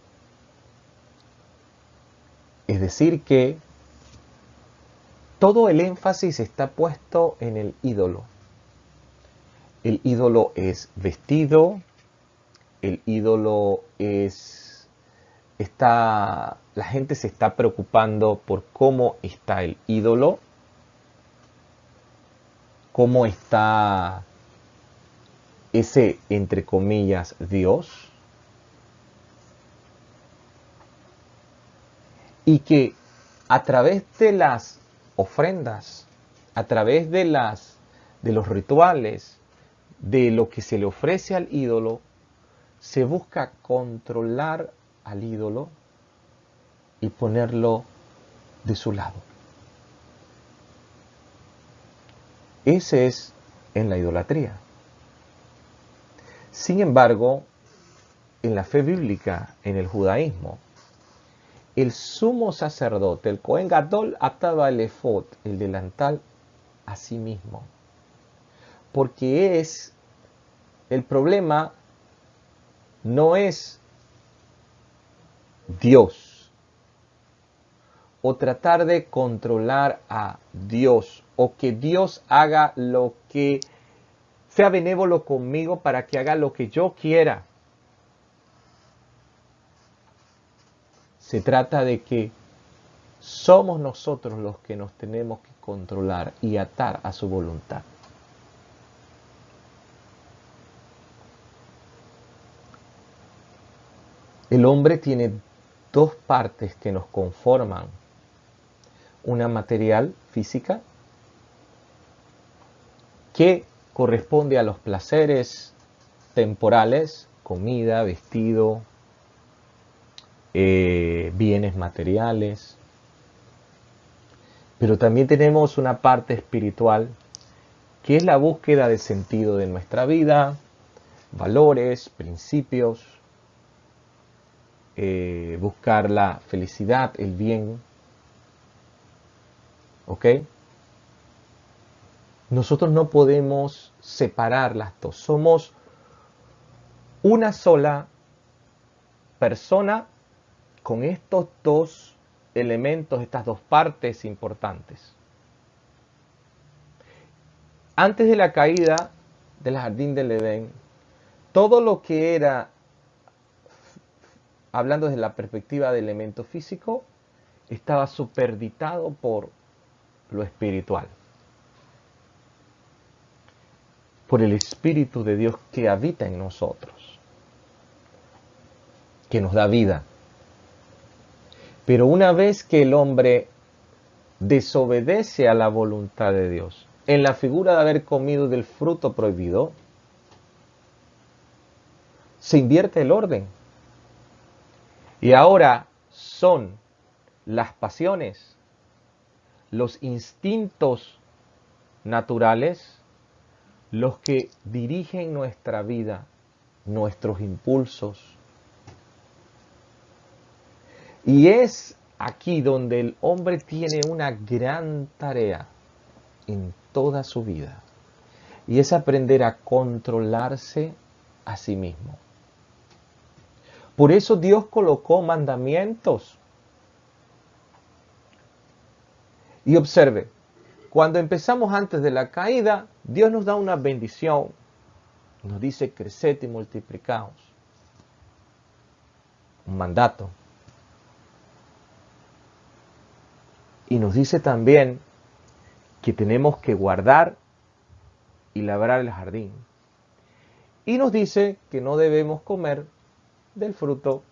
Es decir que todo el énfasis está puesto en el ídolo. El ídolo es vestido, el ídolo la gente se está preocupando por cómo está el ídolo, cómo está ese, entre comillas, Dios. Y que a través de las ofrendas, a través de los rituales, de lo que se le ofrece al ídolo, se busca controlar al ídolo y ponerlo de su lado. Ese es en la idolatría. Sin embargo, en la fe bíblica, en el judaísmo, el sumo sacerdote, el Cohen Gadol, ataba el efod, el delantal, a sí mismo. Porque el problema no es Dios o tratar de controlar a Dios o que Dios haga lo que sea benévolo conmigo para que haga lo que yo quiera. Se trata de que somos nosotros los que nos tenemos que controlar y atar a su voluntad. El hombre tiene dos partes que nos conforman. Una material, física, que corresponde a los placeres temporales, comida, vestido, bienes materiales. Pero también tenemos una parte espiritual, que es la búsqueda de sentido de nuestra vida, valores, principios, buscar la felicidad, el bien. ¿Ok? Nosotros no podemos separar las dos. Somos una sola persona con estos dos elementos, estas dos partes importantes. Antes de la caída del jardín del Edén, todo lo que era, hablando desde la perspectiva del elemento físico, estaba superditado por lo espiritual, por el Espíritu de Dios que habita en nosotros, que nos da vida. Pero una vez que el hombre desobedece a la voluntad de Dios, en la figura de haber comido del fruto prohibido, se invierte el orden. Y ahora son las pasiones, los instintos naturales, los que dirigen nuestra vida, nuestros impulsos. Y es aquí donde el hombre tiene una gran tarea en toda su vida. Y es aprender a controlarse a sí mismo. Por eso Dios colocó mandamientos. Y observe, cuando empezamos antes de la caída, Dios nos da una bendición. Nos dice, creced y multiplicaos. Un mandato. Y nos dice también que tenemos que guardar y labrar el jardín. Y nos dice que no debemos comer del fruto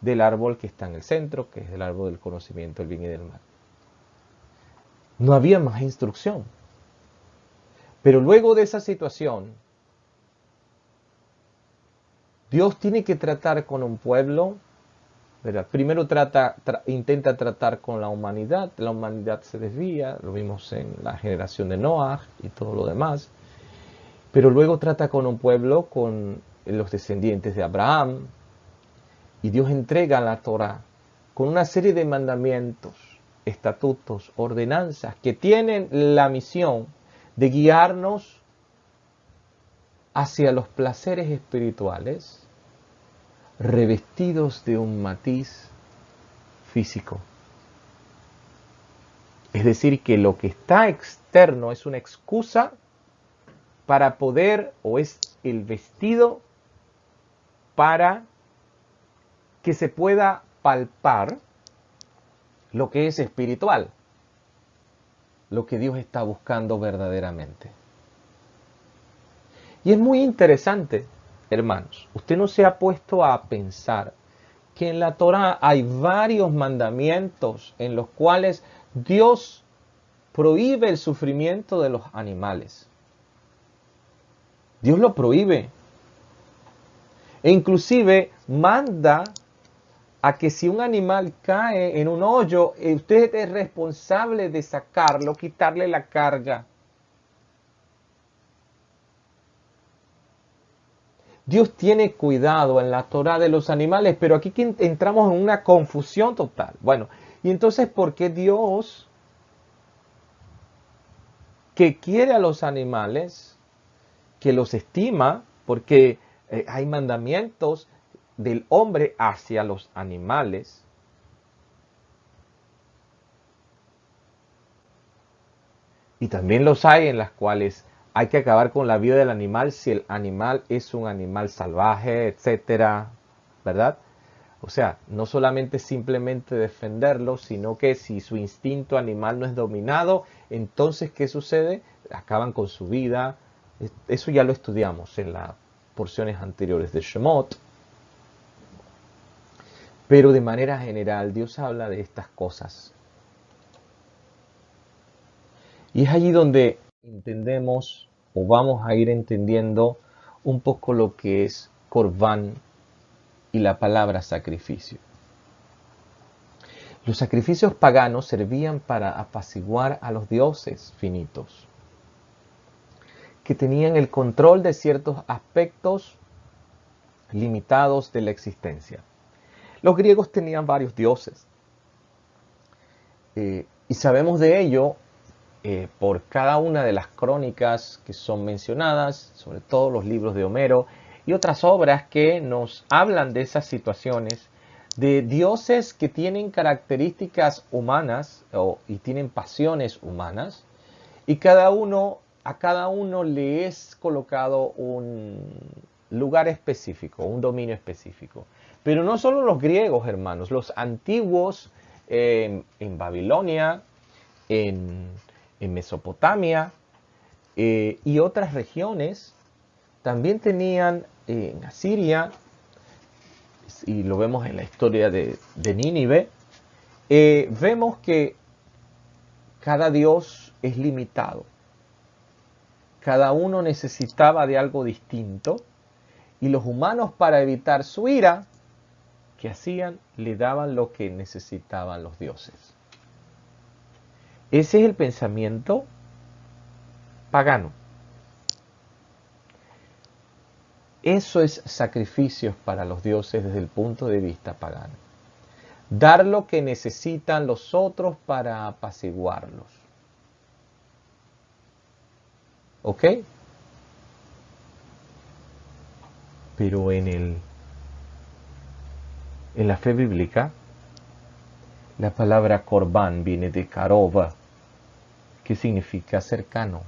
del árbol que está en el centro, que es el árbol del conocimiento del bien y del mal. No había más instrucción. Pero luego de esa situación, Dios tiene que tratar con un pueblo, ¿verdad? Primero intenta tratar con la humanidad se desvía, lo vimos en la generación de Noah y todo lo demás. Pero luego trata con un pueblo, con los descendientes de Abraham, y Dios entrega la Torá con una serie de mandamientos, estatutos, ordenanzas que tienen la misión de guiarnos hacia los placeres espirituales revestidos de un matiz físico. Es decir, que lo que está externo es una excusa para poder, o es el vestido para que se pueda palpar lo que es espiritual, lo que Dios está buscando verdaderamente. Y es muy interesante, hermanos, usted no se ha puesto a pensar que en la Torá hay varios mandamientos en los cuales Dios prohíbe el sufrimiento de los animales. Dios lo prohíbe. E inclusive manda a que si un animal cae en un hoyo, usted es responsable de sacarlo, quitarle la carga. Dios tiene cuidado en la Torá de los animales, pero aquí entramos en una confusión total. Bueno, y entonces, ¿por qué Dios, que quiere a los animales, que los estima, porque hay mandamientos del hombre hacia los animales, y también los hay en las cuales hay que acabar con la vida del animal si el animal es un animal salvaje, etcétera, ¿verdad? O sea, no solamente simplemente defenderlo, sino que si su instinto animal no es dominado, entonces, ¿qué sucede? Acaban con su vida. Eso ya lo estudiamos en las porciones anteriores de Shemot. Pero de manera general, Dios habla de estas cosas. Y es allí donde entendemos, o vamos a ir entendiendo, un poco lo que es Corbán y la palabra sacrificio. Los sacrificios paganos servían para apaciguar a los dioses finitos, que tenían el control de ciertos aspectos limitados de la existencia. Los griegos tenían varios dioses, y sabemos de ello por cada una de las crónicas que son mencionadas, sobre todo los libros de Homero y otras obras que nos hablan de esas situaciones, de dioses que tienen características humanas y tienen pasiones humanas, y a cada uno le es colocado un lugar específico, un dominio específico. Pero no solo los griegos, hermanos, los antiguos en Babilonia, en Mesopotamia y otras regiones, también tenían en Asiria, y lo vemos en la historia de Nínive, vemos que cada dios es limitado. Cada uno necesitaba de algo distinto, y los humanos, para evitar su ira, ¿qué hacían? Le daban lo que necesitaban los dioses. Ese es el pensamiento pagano. Eso es sacrificios para los dioses desde el punto de vista pagano. Dar lo que necesitan los otros para apaciguarlos. ¿Ok? Pero en la fe bíblica, la palabra Corbán viene de Karov, que significa cercano,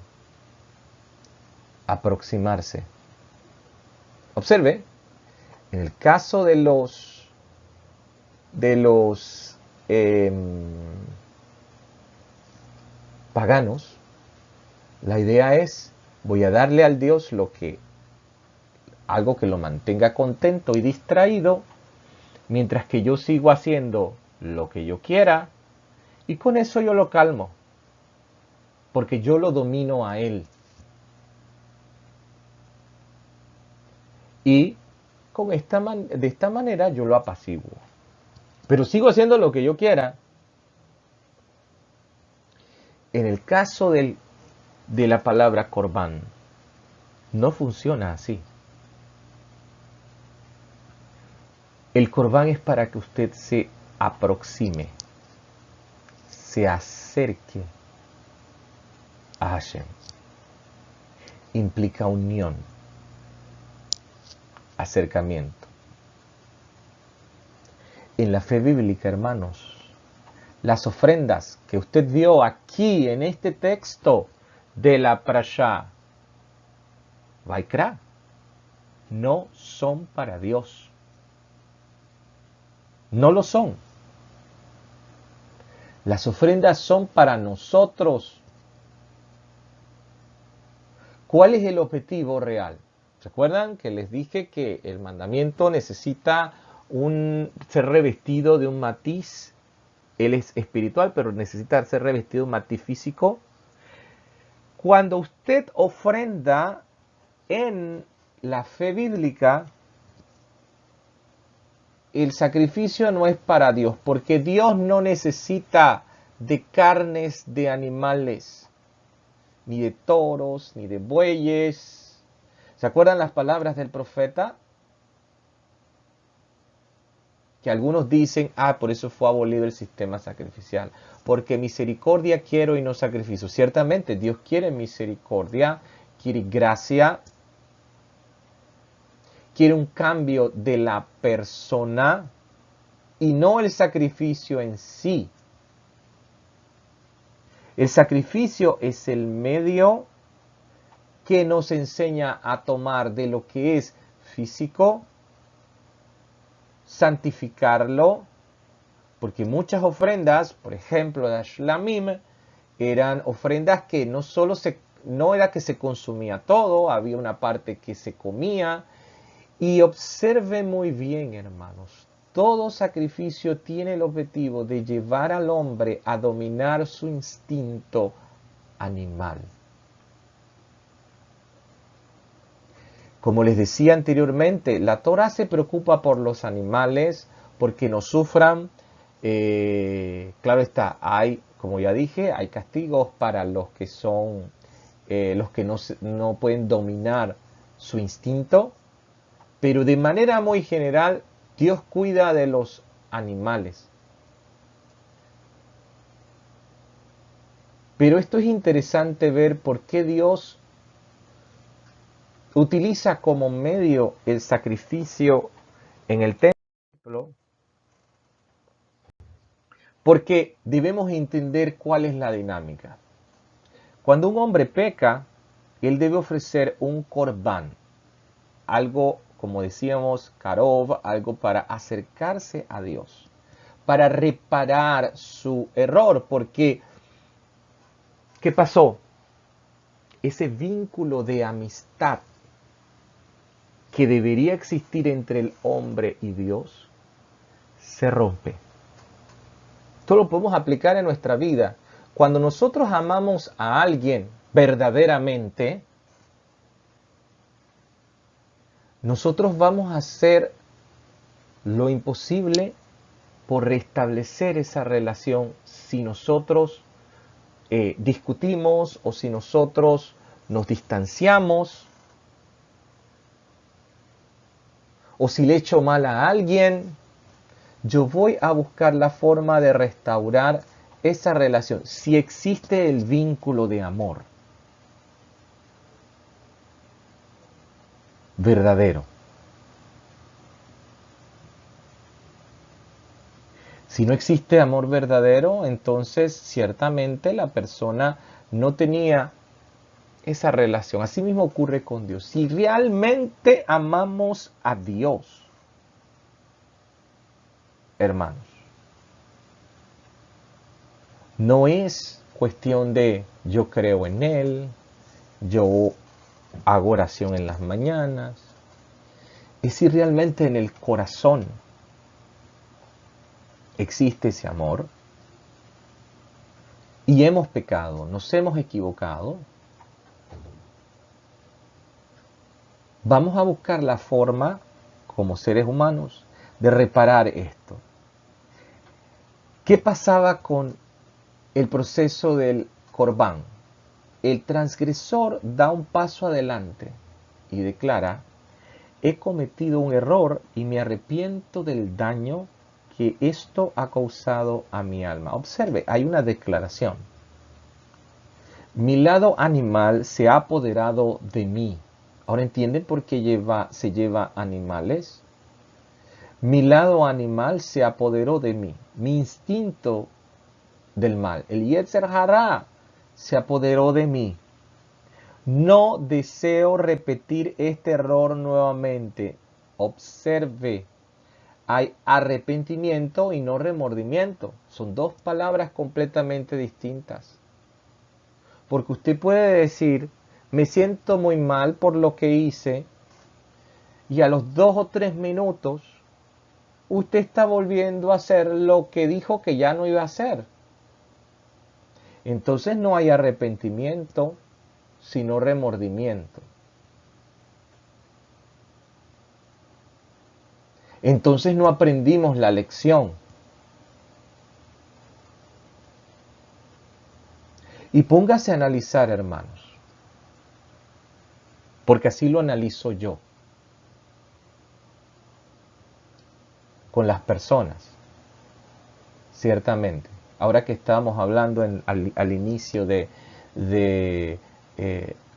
aproximarse. Observe, en el caso de los paganos, la idea es, voy a darle al Dios algo que lo mantenga contento y distraído, mientras que yo sigo haciendo lo que yo quiera, y con eso yo lo calmo, porque yo lo domino a él. Y de esta manera yo lo apaciguo. Pero sigo haciendo lo que yo quiera. En el caso de la palabra Corbán, no funciona así. El Corbán es para que usted se aproxime, se acerque a Hashem. Implica unión, acercamiento. En la fe bíblica, hermanos, las ofrendas que usted vio aquí en este texto de la Parashá Vaikra no son para Dios. No lo son. Las ofrendas son para nosotros. ¿Cuál es el objetivo real? ¿Recuerdan que les dije que el mandamiento necesita ser revestido de un matiz? Él es espiritual, pero necesita ser revestido de un matiz físico. Cuando usted ofrenda en la fe bíblica, el sacrificio no es para Dios, porque Dios no necesita de carnes de animales, ni de toros, ni de bueyes. ¿Se acuerdan las palabras del profeta? Que algunos dicen, por eso fue abolido el sistema sacrificial, porque misericordia quiero y no sacrificio. Ciertamente Dios quiere misericordia, quiere gracia, quiere un cambio de la persona y no el sacrificio en sí. El sacrificio es el medio que nos enseña a tomar de lo que es físico, santificarlo, porque muchas ofrendas, por ejemplo, de Shlamim, eran ofrendas que no era que se consumía todo, había una parte que se comía. Y observe muy bien, hermanos, todo sacrificio tiene el objetivo de llevar al hombre a dominar su instinto animal. Como les decía anteriormente, la Torah se preocupa por los animales porque no sufran. Claro está, como ya dije, hay castigos para los que son, los que no pueden dominar su instinto. Pero de manera muy general, Dios cuida de los animales. Pero esto es interesante ver por qué Dios utiliza como medio el sacrificio en el templo. Porque debemos entender cuál es la dinámica. Cuando un hombre peca, él debe ofrecer un corbán, algo, como decíamos, karov, algo para acercarse a Dios, para reparar su error, porque ¿qué pasó? Ese vínculo de amistad que debería existir entre el hombre y Dios se rompe. Esto lo podemos aplicar en nuestra vida. Cuando nosotros amamos a alguien verdaderamente, nosotros vamos a hacer lo imposible por restablecer esa relación si nosotros discutimos o si nosotros nos distanciamos o si le echo mal a alguien. Yo voy a buscar la forma de restaurar esa relación si existe el vínculo de amor verdadero. Si no existe amor verdadero, entonces ciertamente la persona no tenía esa relación. Así mismo ocurre con Dios. Si realmente amamos a Dios, hermanos, no es cuestión de yo creo en Él, yo hago oración en las mañanas. Es si realmente en el corazón existe ese amor y hemos pecado, nos hemos equivocado. Vamos a buscar la forma, como seres humanos, de reparar esto. ¿Qué pasaba con el proceso del corbán? El transgresor da un paso adelante y declara: he cometido un error y me arrepiento del daño que esto ha causado a mi alma. Observe, hay una declaración. Mi lado animal se ha apoderado de mí. ¿Ahora entienden por qué se lleva animales? Mi lado animal se apoderó de mí. Mi instinto del mal, el Yetzer Hará, se apoderó de mí. No deseo repetir este error nuevamente. Observe, hay arrepentimiento y no remordimiento. Son dos palabras completamente distintas. Porque usted puede decir: me siento muy mal por lo que hice, y a los 2 o 3 minutos usted está volviendo a hacer lo que dijo que ya no iba a hacer. Entonces no hay arrepentimiento, sino remordimiento. Entonces no aprendimos la lección. Y póngase a analizar, hermanos, porque así lo analizo yo, con las personas, ciertamente. Ahora que estábamos hablando al inicio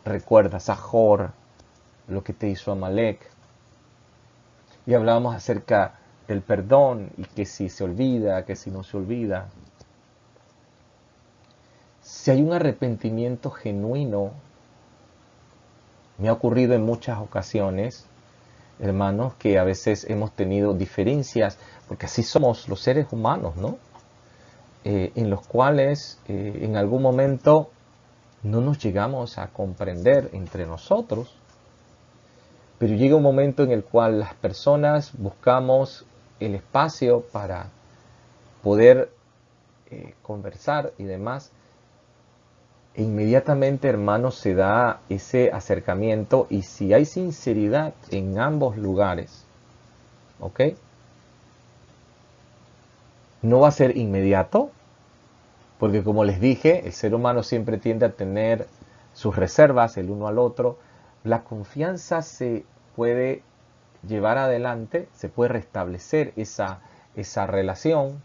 recuerda, Zahor, lo que te hizo Amalek, y hablábamos acerca del perdón, y que si se olvida, que si no se olvida. Si hay un arrepentimiento genuino, me ha ocurrido en muchas ocasiones, hermanos, que a veces hemos tenido diferencias, porque así somos los seres humanos, ¿no? En los cuales en algún momento no nos llegamos a comprender entre nosotros, pero llega un momento en el cual las personas buscamos el espacio para poder conversar y demás, e inmediatamente, hermanos, se da ese acercamiento, y si hay sinceridad en ambos lugares, ¿ok? No va a ser inmediato, porque como les dije, el ser humano siempre tiende a tener sus reservas el uno al otro. La confianza se puede llevar adelante, se puede restablecer esa relación.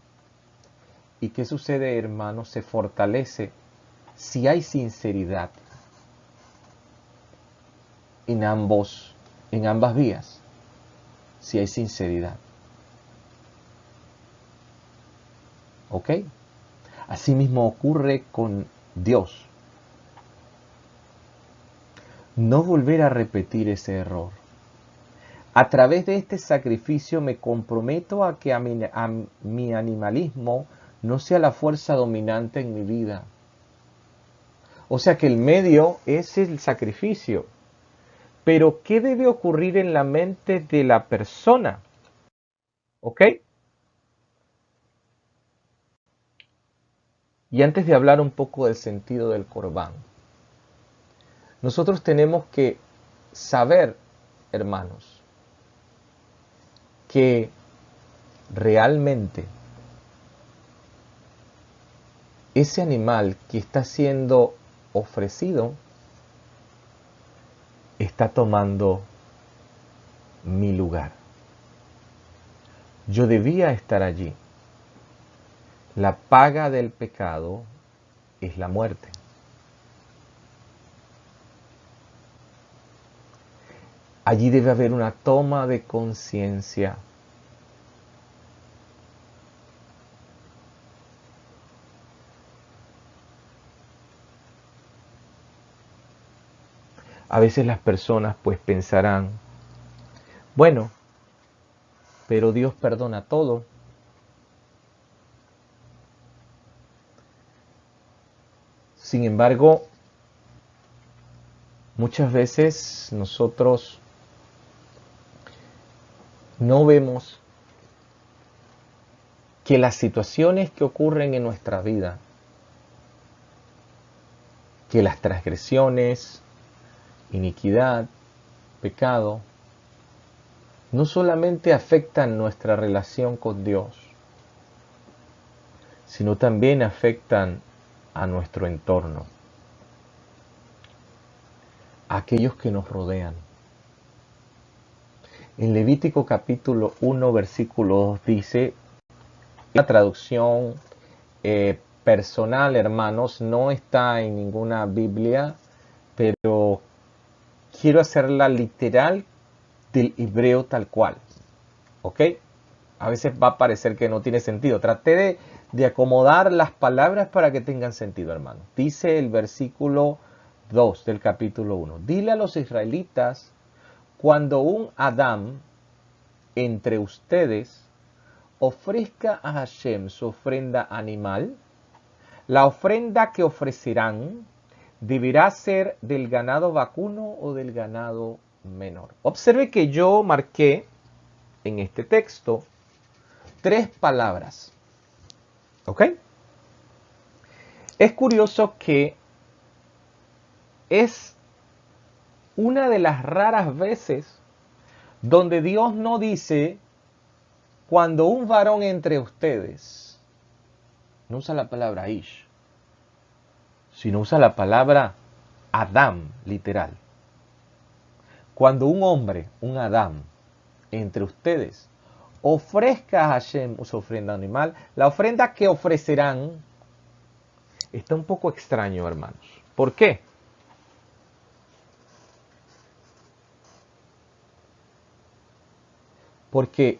¿Y qué sucede, hermanos? Se fortalece si hay sinceridad en ambas vías. Si hay sinceridad. ¿Ok? Asimismo ocurre con Dios. No volver a repetir ese error. A través de este sacrificio me comprometo a que mi animalismo no sea la fuerza dominante en mi vida. O sea que el medio es el sacrificio. Pero ¿qué debe ocurrir en la mente de la persona? ¿Ok? Y antes de hablar un poco del sentido del Corbán, nosotros tenemos que saber, hermanos, que realmente ese animal que está siendo ofrecido está tomando mi lugar. Yo debía estar allí. La paga del pecado es la muerte. Allí debe haber una toma de conciencia. A veces las personas pues pensarán, bueno, pero Dios perdona todo. Sin embargo, muchas veces nosotros no vemos que las situaciones que ocurren en nuestra vida, que las transgresiones, iniquidad, pecado, no solamente afectan nuestra relación con Dios, sino también afectan a nuestro entorno, a aquellos que nos rodean. En Levítico capítulo 1, versículo 2 dice, la traducción personal, hermanos, no está en ninguna Biblia, pero quiero hacerla literal del hebreo tal cual. ¿Ok? A veces va a parecer que no tiene sentido. Traté de acomodar las palabras para que tengan sentido, hermano. Dice el versículo 2 del capítulo 1. Dile a los israelitas, cuando un Adam entre ustedes ofrezca a Hashem su ofrenda animal, la ofrenda que ofrecerán deberá ser del ganado vacuno o del ganado menor. Observe que yo marqué en este texto 3 palabras. ¿Ok? Es curioso que es una de las raras veces donde Dios no dice cuando un varón entre ustedes. No usa la palabra ish, sino usa la palabra Adam, literal. Cuando un hombre, un Adam, entre ustedes, ofrezca a Hashem su ofrenda animal, la ofrenda que ofrecerán está un poco extraño, hermanos. ¿Por qué? Porque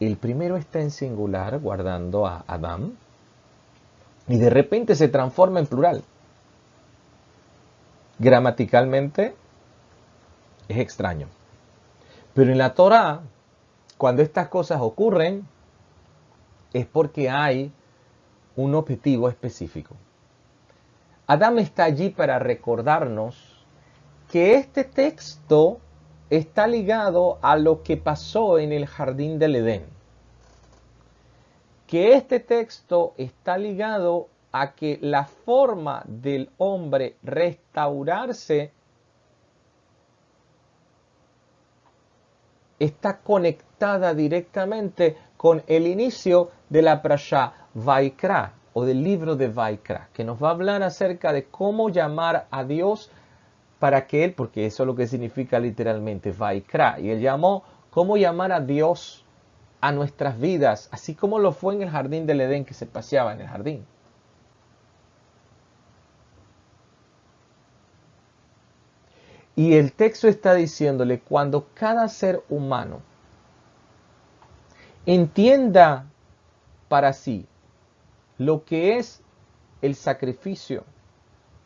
el primero está en singular, guardando a Adam, y de repente se transforma en plural. Gramaticalmente es extraño. Pero en la Torá, cuando estas cosas ocurren, es porque hay un objetivo específico. Adán está allí para recordarnos que este texto está ligado a lo que pasó en el jardín del Edén. Que este texto está ligado a que la forma del hombre restaurarse está conectada directamente con el inicio de la Parashá Vaikra o del libro de Vaikra, que nos va a hablar acerca de cómo llamar a Dios para que Él, porque eso es lo que significa literalmente Vaikra, y Él llamó cómo llamar a Dios a nuestras vidas, así como lo fue en el jardín del Edén, que se paseaba en el jardín. Y el texto está diciéndole, cuando cada ser humano entienda para sí lo que es el sacrificio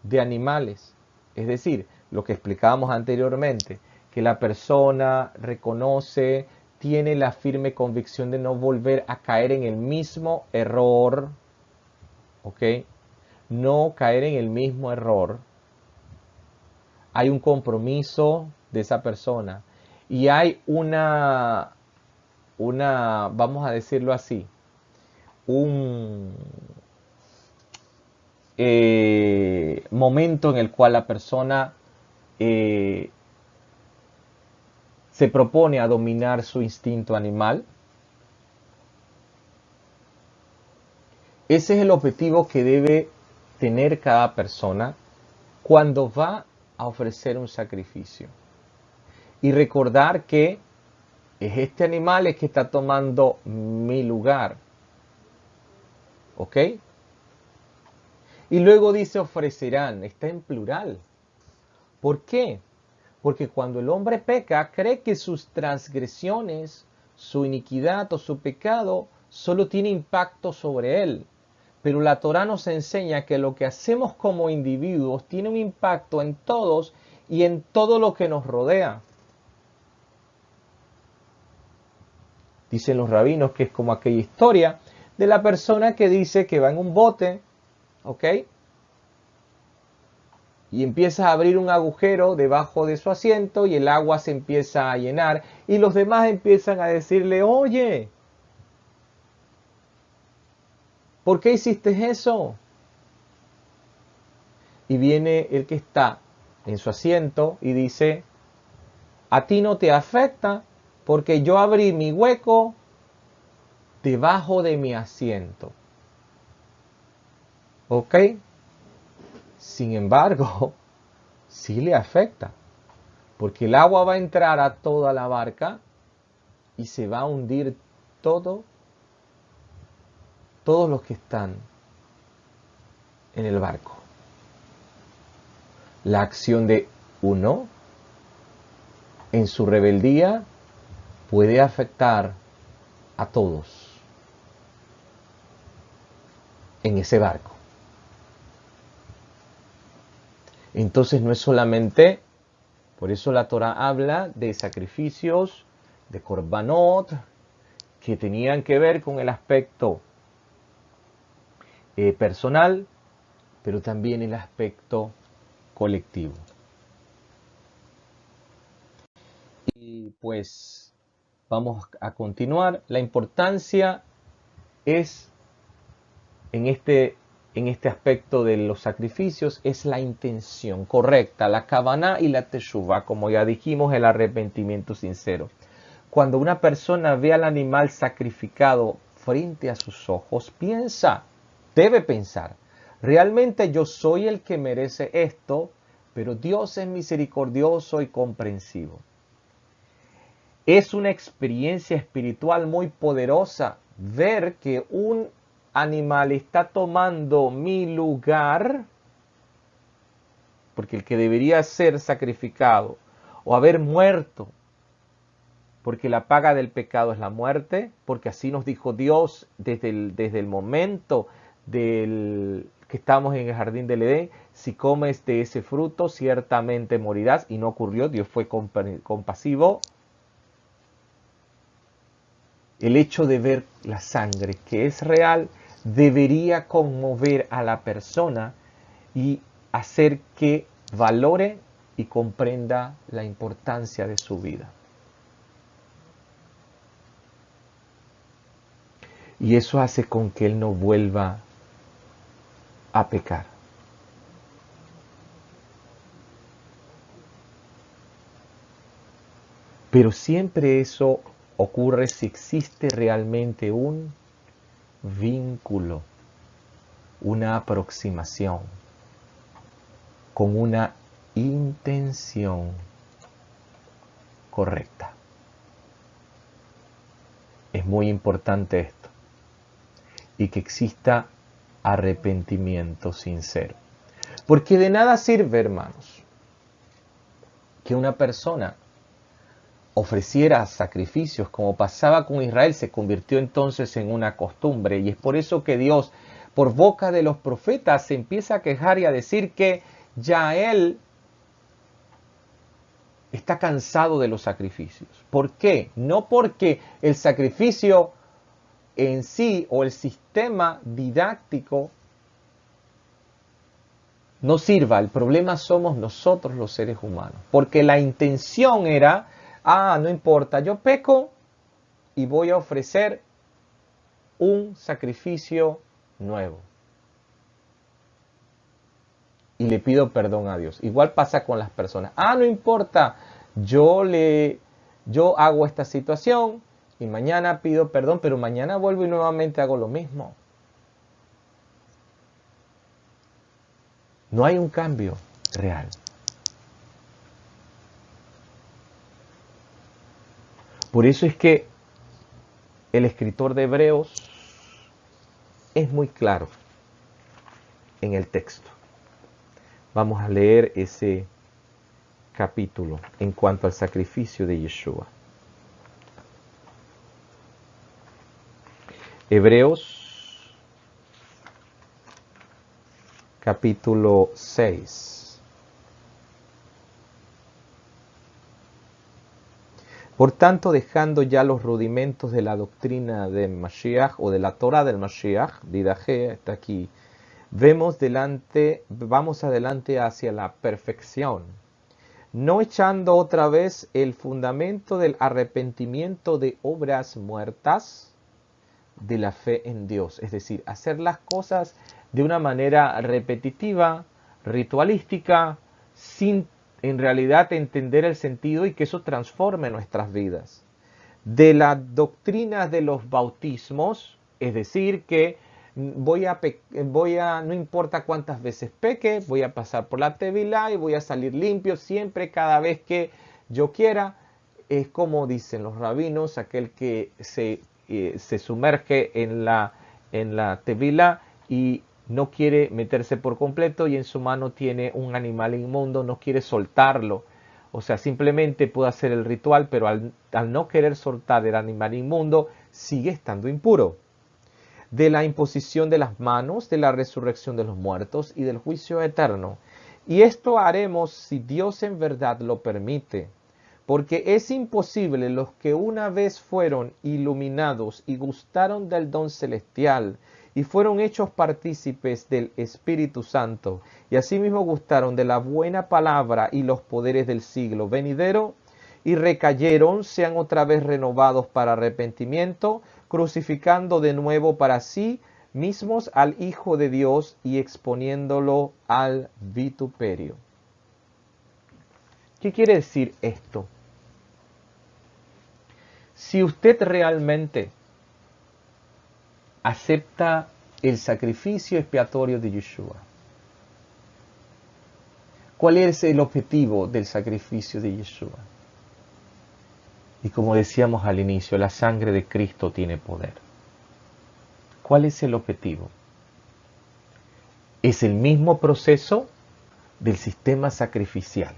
de animales, es decir, lo que explicábamos anteriormente, que la persona reconoce, tiene la firme convicción de no volver a caer en el mismo error, ¿ok? No caer en el mismo error. Hay un compromiso de esa persona y hay una, vamos a decirlo así, un momento en el cual la persona se propone a dominar su instinto animal. Ese es el objetivo que debe tener cada persona cuando va a ofrecer un sacrificio. Y recordar que es este animal el que está tomando mi lugar. ¿Ok? Y luego dice ofrecerán, está en plural. ¿Por qué? Porque cuando el hombre peca, cree que sus transgresiones, su iniquidad o su pecado solo tiene impacto sobre él. Pero la Torá nos enseña que lo que hacemos como individuos tiene un impacto en todos y en todo lo que nos rodea. Dicen los rabinos que es como aquella historia de la persona que dice que va en un bote, ¿ok? Y empieza a abrir un agujero debajo de su asiento y el agua se empieza a llenar y los demás empiezan a decirle, oye, ¿por qué hiciste eso? Y viene el que está en su asiento y dice, a ti no te afecta porque yo abrí mi hueco debajo de mi asiento. ¿Ok? Sin embargo, sí le afecta, porque el agua va a entrar a toda la barca y se va a hundir todos los que están en el barco. La acción de uno en su rebeldía puede afectar a todos en ese barco. Entonces no es solamente, por eso la Torá habla de sacrificios, de korbanot, que tenían que ver con el aspecto personal, pero también el aspecto colectivo. Y pues vamos a continuar. La importancia es en este aspecto de los sacrificios es la intención correcta, la kavaná y la teshuvá, como ya dijimos, el arrepentimiento sincero. Cuando una persona ve al animal sacrificado frente a sus ojos, debe pensar, realmente yo soy el que merece esto, pero Dios es misericordioso y comprensivo. Es una experiencia espiritual muy poderosa ver que un animal está tomando mi lugar, porque el que debería ser sacrificado o haber muerto, porque la paga del pecado es la muerte, porque así nos dijo Dios desde el momento que estamos en el jardín del Edén, si comes de ese fruto ciertamente morirás, y no ocurrió, Dios fue compasivo, el hecho de ver la sangre, que es real, debería conmover a la persona y hacer que valore y comprenda la importancia de su vida. Y eso hace con que él no vuelva a pecar. Pero siempre eso ocurre si existe realmente un vínculo, una aproximación, con una intención correcta. Es muy importante esto. Y que exista arrepentimiento sincero. Porque de nada sirve, hermanos, que una persona ofreciera sacrificios como pasaba con Israel, se convirtió entonces en una costumbre. Y es por eso que Dios, por boca de los profetas, se empieza a quejar y a decir que ya Él está cansado de los sacrificios. ¿Por qué? No porque el sacrificio en sí o el sistema didáctico no sirva. El problema somos nosotros los seres humanos. Porque la intención era, no importa, yo peco y voy a ofrecer un sacrificio nuevo. Y le pido perdón a Dios. Igual pasa con las personas. No importa, yo hago esta situación y mañana pido perdón, pero mañana vuelvo y nuevamente hago lo mismo. No hay un cambio real. Por eso es que el escritor de Hebreos es muy claro en el texto. Vamos a leer ese capítulo en cuanto al sacrificio de Yeshua. Hebreos capítulo 6. Por tanto, dejando ya los rudimentos de la doctrina de Mashiach o de la Torah del Mashiach, Didaje, está aquí, vamos adelante hacia la perfección, no echando otra vez el fundamento del arrepentimiento de obras muertas de la fe en Dios, es decir, hacer las cosas de una manera repetitiva, ritualística, sin en realidad entender el sentido y que eso transforme nuestras vidas. De la doctrina de los bautismos, es decir, que no importa cuántas veces peque, voy a pasar por la tevilá y voy a salir limpio siempre, cada vez que yo quiera. Es como dicen los rabinos, aquel que se sumerge en la tevilá y no quiere meterse por completo y en su mano tiene un animal inmundo, no quiere soltarlo. O sea, simplemente puede hacer el ritual, pero al no querer soltar el animal inmundo, sigue estando impuro. De la imposición de las manos, de la resurrección de los muertos y del juicio eterno. Y esto haremos si Dios en verdad lo permite. Porque es imposible los que una vez fueron iluminados y gustaron del don celestial y fueron hechos partícipes del Espíritu Santo y asimismo gustaron de la buena palabra y los poderes del siglo venidero y recayeron, sean otra vez renovados para arrepentimiento, crucificando de nuevo para sí mismos al Hijo de Dios y exponiéndolo al vituperio. ¿Qué quiere decir esto? Si usted realmente acepta el sacrificio expiatorio de Yeshua, ¿cuál es el objetivo del sacrificio de Yeshua? Y como decíamos al inicio, la sangre de Cristo tiene poder. ¿Cuál es el objetivo? Es el mismo proceso del sistema sacrificial.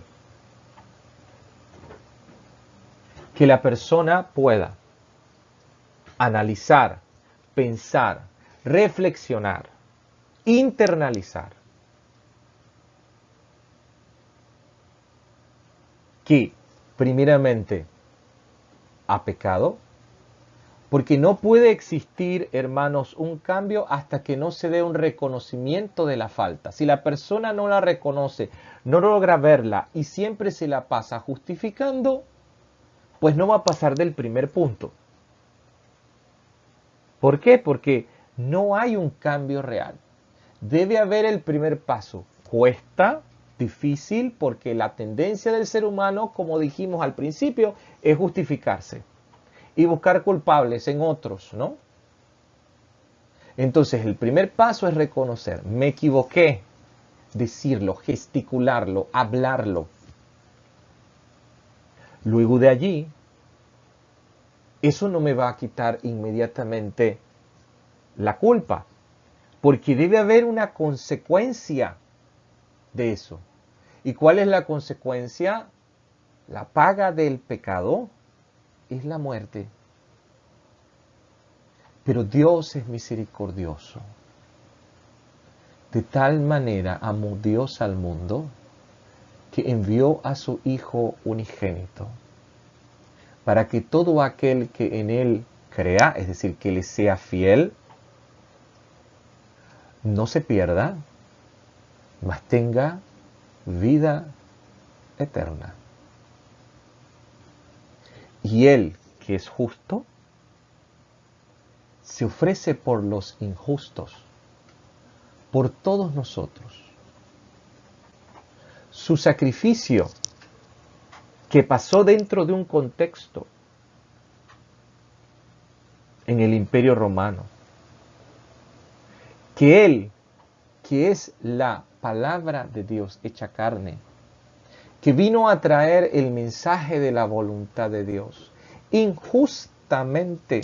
Que la persona pueda analizar, pensar, reflexionar, internalizar que primeramente ha pecado, Porque no puede existir, hermanos, un cambio hasta que no se dé un reconocimiento de la falta. Si la persona no la reconoce, no logra verla y siempre se la pasa justificando, pues no va a pasar del primer punto. ¿Por qué? Porque no hay un cambio real. Debe haber el primer paso. Cuesta, difícil, porque la tendencia del ser humano, como dijimos al principio, es justificarse y buscar culpables en otros, ¿no? Entonces, el primer paso es reconocer, me equivoqué, decirlo, gesticularlo, hablarlo. Luego de allí, eso no me va a quitar inmediatamente la culpa, porque debe haber una consecuencia de eso. ¿Y cuál es la consecuencia? La paga del pecado es la muerte. Pero Dios es misericordioso. De tal manera amó Dios al mundo que envió a su Hijo unigénito para que todo aquel que en Él crea, es decir, que le sea fiel, no se pierda, mas tenga vida eterna. Y Él, que es justo, se ofrece por los injustos, por todos nosotros. Su sacrificio, que pasó dentro de un contexto en el Imperio Romano, que Él, que es la palabra de Dios hecha carne, que vino a traer el mensaje de la voluntad de Dios, injustamente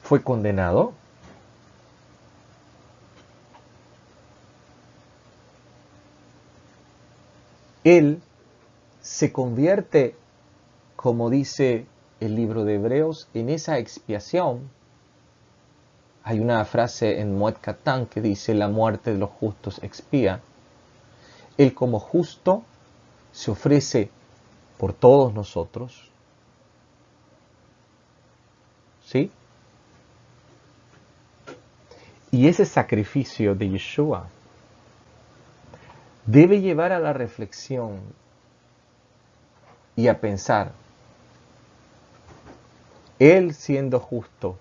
fue condenado. Él se convierte, como dice el libro de Hebreos, en esa expiación. Hay una frase en Moed Katan que dice, la muerte de los justos expía. Él como justo se ofrece por todos nosotros. ¿Sí? Y ese sacrificio de Yeshua debe llevar a la reflexión y a pensar, Él siendo justo,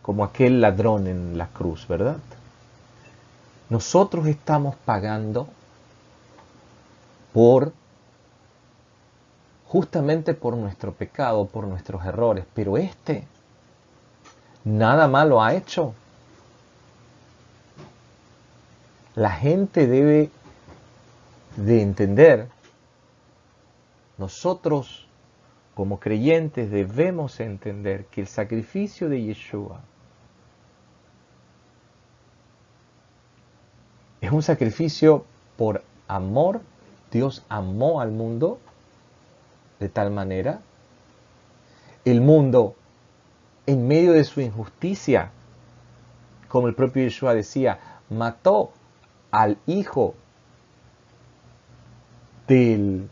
como aquel ladrón en la cruz, ¿verdad? Nosotros estamos pagando justamente por nuestro pecado, por nuestros errores, pero nada malo ha hecho. La gente debe de entender, nosotros como creyentes debemos entender que el sacrificio de Yeshua es un sacrificio por amor. Dios amó al mundo de tal manera. El mundo, en medio de su injusticia, como el propio Yeshua decía, mató al hijo del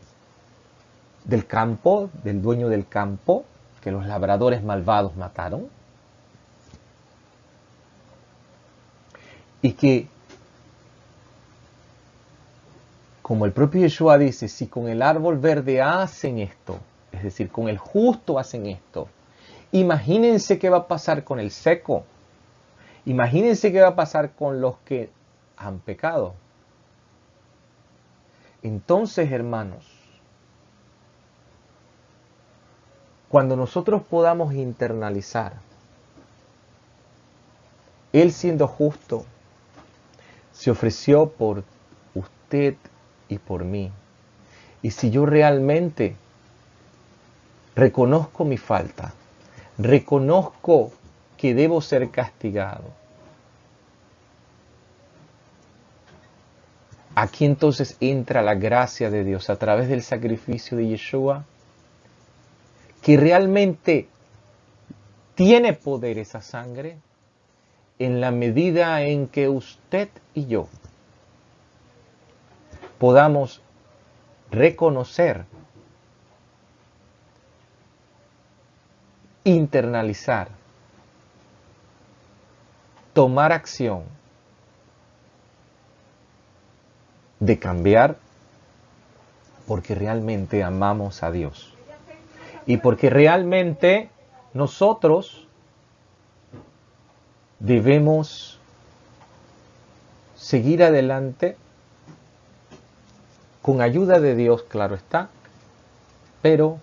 campo, del dueño del campo, que los labradores malvados mataron. Y que, como el propio Yeshua dice, si con el árbol verde hacen esto, es decir, con el justo hacen esto, imagínense qué va a pasar con el seco. Imagínense qué va a pasar con los que han pecado. Entonces, hermanos, cuando nosotros podamos internalizar, Él siendo justo, se ofreció por usted y por mí. Y si yo realmente reconozco mi falta, reconozco que debo ser castigado, aquí entonces entra la gracia de Dios a través del sacrificio de Yeshua, que realmente tiene poder esa sangre en la medida en que usted y yo podamos reconocer internalizar, tomar acción de cambiar porque realmente amamos a Dios y porque realmente nosotros debemos seguir adelante con ayuda de Dios, claro está, pero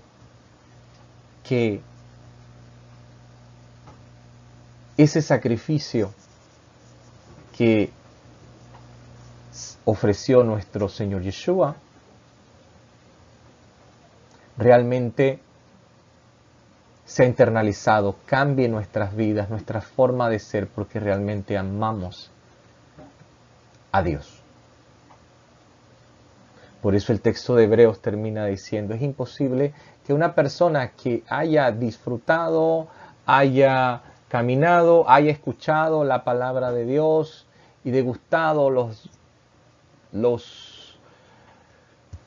que ese sacrificio que ofreció nuestro Señor Yeshua realmente se ha internalizado, cambie nuestras vidas, nuestra forma de ser, porque realmente amamos a Dios. Por eso el texto de Hebreos termina diciendo, es imposible que una persona que haya disfrutado, haya caminado, haya escuchado la palabra de Dios y degustado los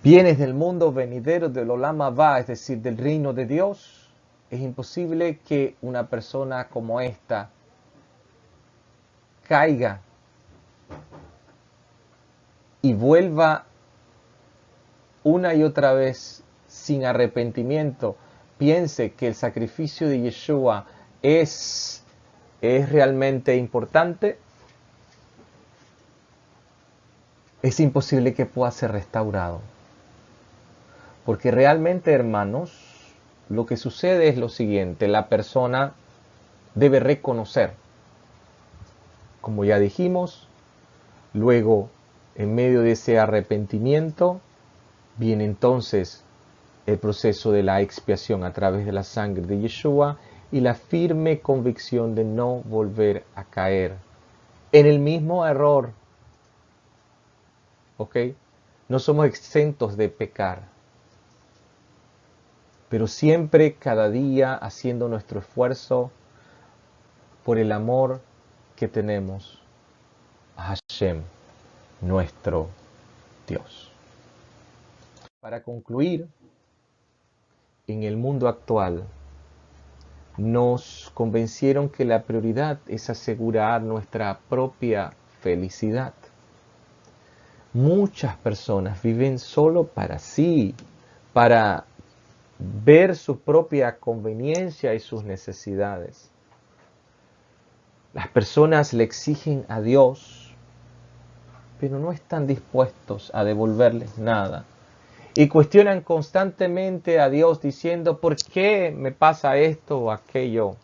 bienes del mundo venidero del Olam Abba, es decir, del reino de Dios, es imposible que una persona como esta caiga y vuelva una y otra vez sin arrepentimiento, piense que el sacrificio de Yeshua es realmente importante. Es imposible que pueda ser restaurado. Porque realmente, hermanos, lo que sucede es lo siguiente. La persona debe reconocer, como ya dijimos, luego, en medio de ese arrepentimiento, viene entonces el proceso de la expiación a través de la sangre de Yeshua y la firme convicción de no volver a caer en el mismo error. ¿Ok? No somos exentos de pecar, pero siempre, cada día, haciendo nuestro esfuerzo por el amor que tenemos a Hashem, nuestro Dios. Para concluir, en el mundo actual, nos convencieron que la prioridad es asegurar nuestra propia felicidad. Muchas personas viven solo para sí, para ver su propia conveniencia y sus necesidades. Las personas le exigen a Dios, pero no están dispuestos a devolverles nada. Y cuestionan constantemente a Dios diciendo, ¿por qué me pasa esto o aquello?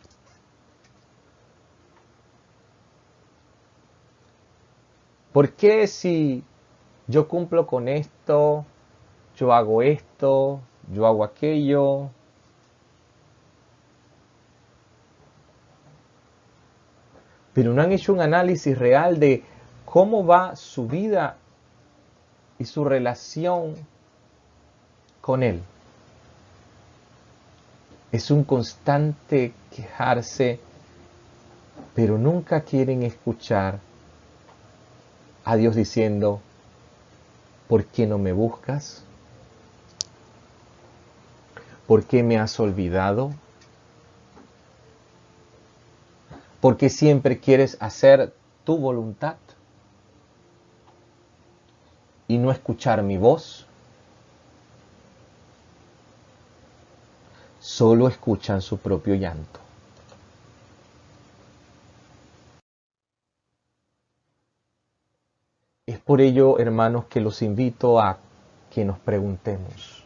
¿Por qué si yo cumplo con esto, yo hago esto, yo hago aquello? Pero no han hecho un análisis real de cómo va su vida y su relación con Él. Es un constante quejarse, pero nunca quieren escuchar a Dios diciendo, ¿por qué no me buscas? ¿Por qué me has olvidado? ¿Por qué siempre quieres hacer tu voluntad y no escuchar mi voz? Solo escuchan su propio llanto. Es por ello, hermanos, que los invito a que nos preguntemos.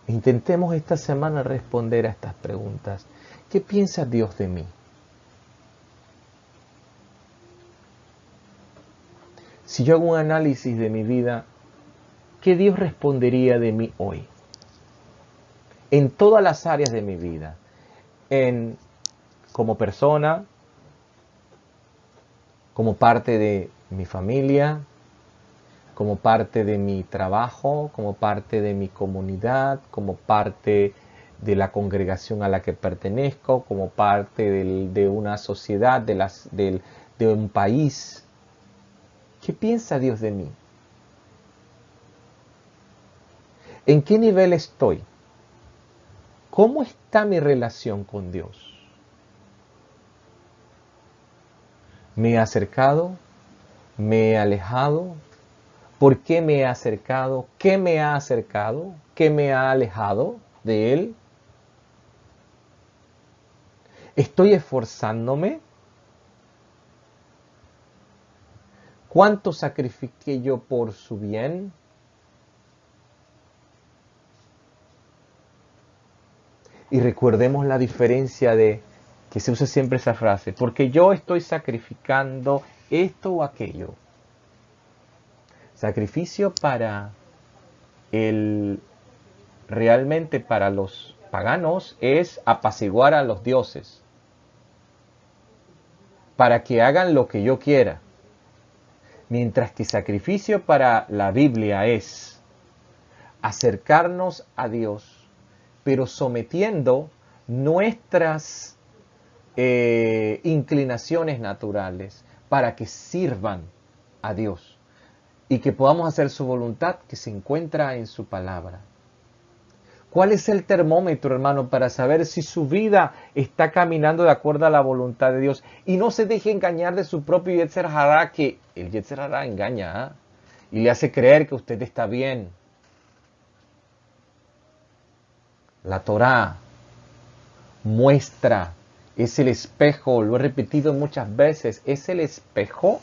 Intentemos esta semana responder a estas preguntas. ¿Qué piensa Dios de mí? Si yo hago un análisis de mi vida, ¿qué Dios respondería de mí hoy? En todas las áreas de mi vida. Como persona, como parte de mi familia, como parte de mi trabajo, como parte de mi comunidad, como parte de la congregación a la que pertenezco, como parte de una sociedad, de un país. ¿Qué piensa Dios de mí? ¿En qué nivel estoy ¿Cómo está mi relación con Dios? ¿Me he acercado? ¿Me he alejado? ¿Por qué me he acercado? ¿Qué me ha acercado? ¿Qué me ha alejado de Él? ¿Estoy esforzándome? ¿Cuánto sacrifiqué yo por su bien? Y recordemos la diferencia de que se usa siempre esa frase, porque yo estoy sacrificando esto o aquello. Sacrificio para realmente para los paganos es apaciguar a los dioses, para que hagan lo que yo quiera. Mientras que sacrificio para la Biblia es acercarnos a Dios, pero sometiendo nuestras inclinaciones naturales para que sirvan a Dios y que podamos hacer su voluntad que se encuentra en su palabra. ¿Cuál es el termómetro, hermano, para saber si su vida está caminando de acuerdo a la voluntad de Dios? Y no se deje engañar de su propio Yetzer Hará, que el Yetzer Hará engaña, y le hace creer que usted está bien. La Torá muestra, es el espejo, lo he repetido muchas veces, es el espejo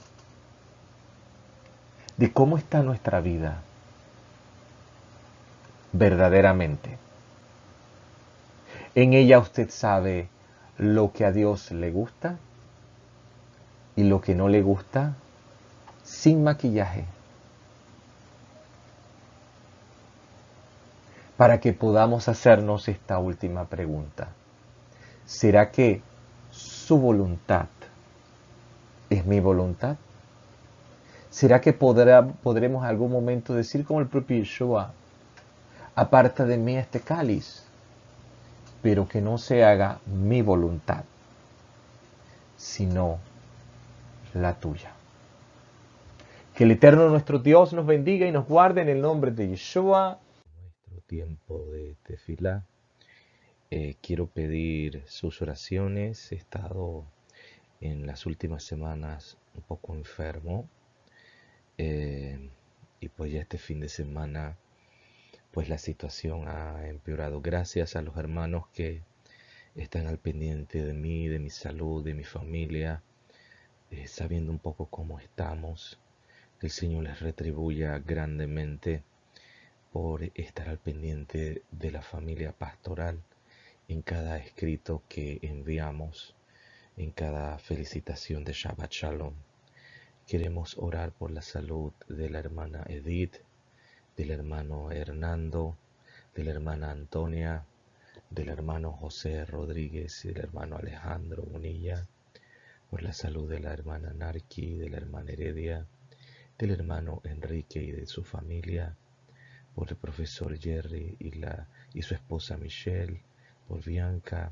de cómo está nuestra vida verdaderamente. En ella usted sabe lo que a Dios le gusta y lo que no le gusta sin maquillaje. Para que podamos hacernos esta última pregunta. ¿Será que su voluntad es mi voluntad? ¿Será que podremos en algún momento decir como el propio Yeshua, aparta de mí este cáliz, pero que no se haga mi voluntad, sino la tuya? Que el Eterno nuestro Dios nos bendiga y nos guarde en el nombre de Yeshua. Nuestro tiempo de tefilá. Quiero pedir sus oraciones. He estado en las últimas semanas un poco enfermo y pues ya este fin de semana pues la situación ha empeorado. Gracias a los hermanos que están al pendiente de mí, de mi salud, de mi familia, sabiendo un poco cómo estamos. Que el Señor les retribuya grandemente por estar al pendiente de la familia pastoral en cada escrito que enviamos, en cada felicitación de Shabbat Shalom. Queremos orar por la salud de la hermana Edith, del hermano Hernando, de la hermana Antonia, del hermano José Rodríguez y del hermano Alejandro Bonilla, por la salud de la hermana Narqui, de la hermana Heredia, del hermano Enrique y de su familia, por el profesor Jerry y su esposa Michelle, por Bianca,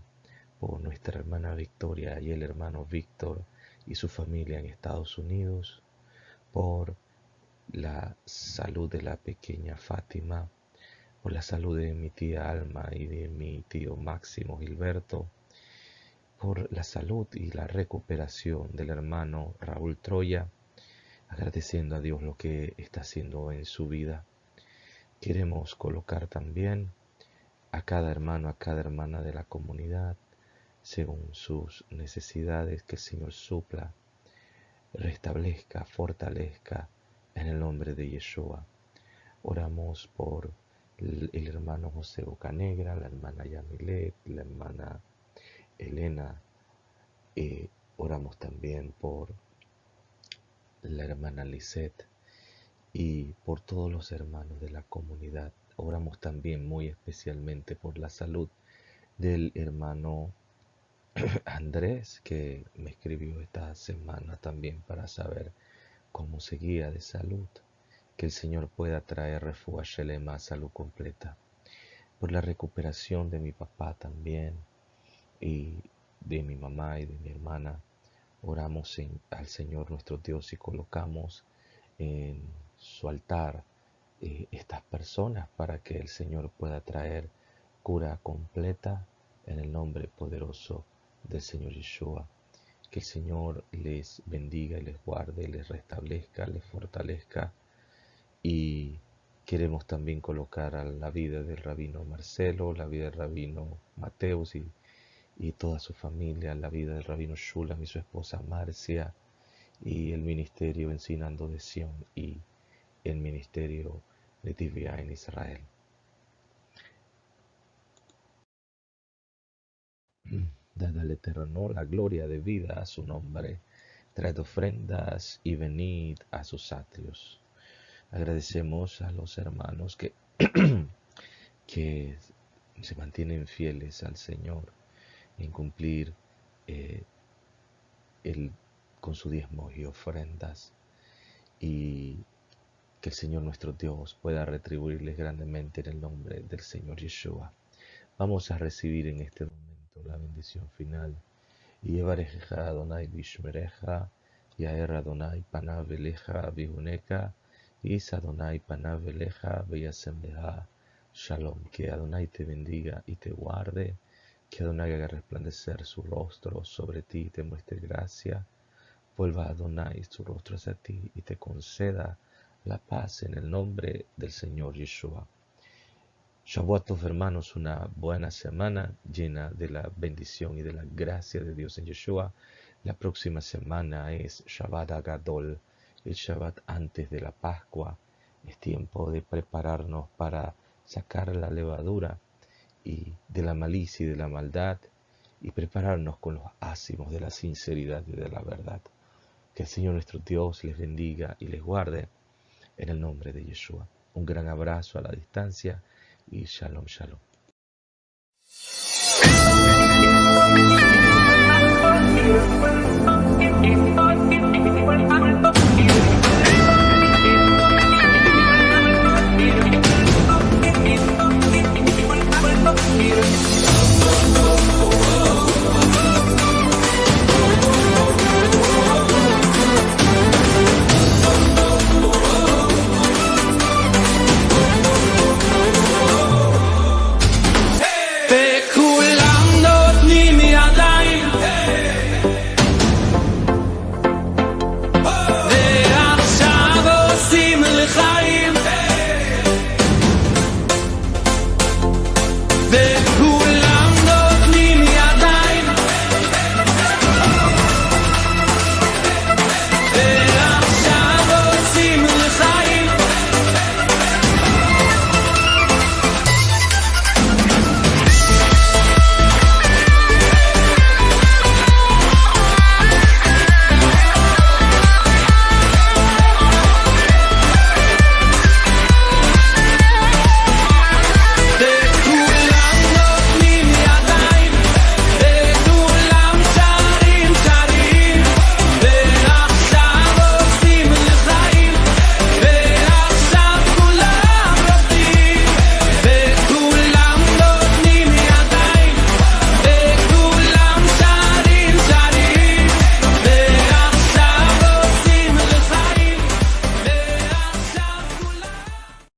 por nuestra hermana Victoria y el hermano Víctor y su familia en Estados Unidos, por la salud de la pequeña Fátima, por la salud de mi tía Alma y de mi tío Máximo Gilberto, por la salud y la recuperación del hermano Raúl Troya, agradeciendo a Dios lo que está haciendo en su vida. Queremos colocar también a cada hermano, a cada hermana de la comunidad, según sus necesidades, que el Señor supla, restablezca, fortalezca en el nombre de Yeshua. Oramos por el hermano José Bocanegra, la hermana Yamilet, la hermana Elena. Oramos también por la hermana Lisette y por todos los hermanos de la comunidad. Oramos también muy especialmente por la salud del hermano Andrés, que me escribió esta semana también para saber cómo seguía de salud. Que el Señor pueda traer refugio a Shelema, salud completa. Por la recuperación de mi papá también y de mi mamá y de mi hermana. Oramos al Señor nuestro Dios y colocamos en su altar estas personas para que el Señor pueda traer cura completa en el nombre poderoso del Señor Yeshua. Que el Señor les bendiga y les guarde, les restablezca, les fortalezca. Y queremos también colocar a la vida del rabino Marcelo, la vida del rabino Mateus y toda su familia, la vida del rabino Shulam y su esposa Marcia, y el ministerio Ensinando de Sion y el ministerio de Tivia en Israel. Dad al Eterno la gloria de vida a su nombre. Traed ofrendas y venid a sus atrios. Agradecemos a los hermanos que se mantienen fieles al Señor en cumplir con su diezmo y ofrendas, y que el Señor nuestro Dios pueda retribuirles grandemente en el nombre del Señor Yeshua. Vamos a recibir en este momento la bendición final. Yevarejeja Adonai Bishmereja, Yaer Adonai Panav Eleja Bihuneka, Is Adonai Panav Eleja Beyasemleja Shalom. Que Adonai te bendiga y te guarde, que Adonai haga resplandecer su rostro sobre ti y te muestre gracia. Vuelva Adonai su rostro hacia ti y te conceda la paz en el nombre del Señor Yeshua. Shavuot Tov, hermanos, una buena semana llena de la bendición y de la gracia de Dios en Yeshua. La próxima semana es Shabbat Agadol, el Shabbat antes de la Pascua. Es tiempo de prepararnos para sacar la levadura y de la malicia y de la maldad, y prepararnos con los ázimos de la sinceridad y de la verdad. Que el Señor nuestro Dios les bendiga y les guarde en el nombre de Yeshua. Un gran abrazo a la distancia y shalom, shalom.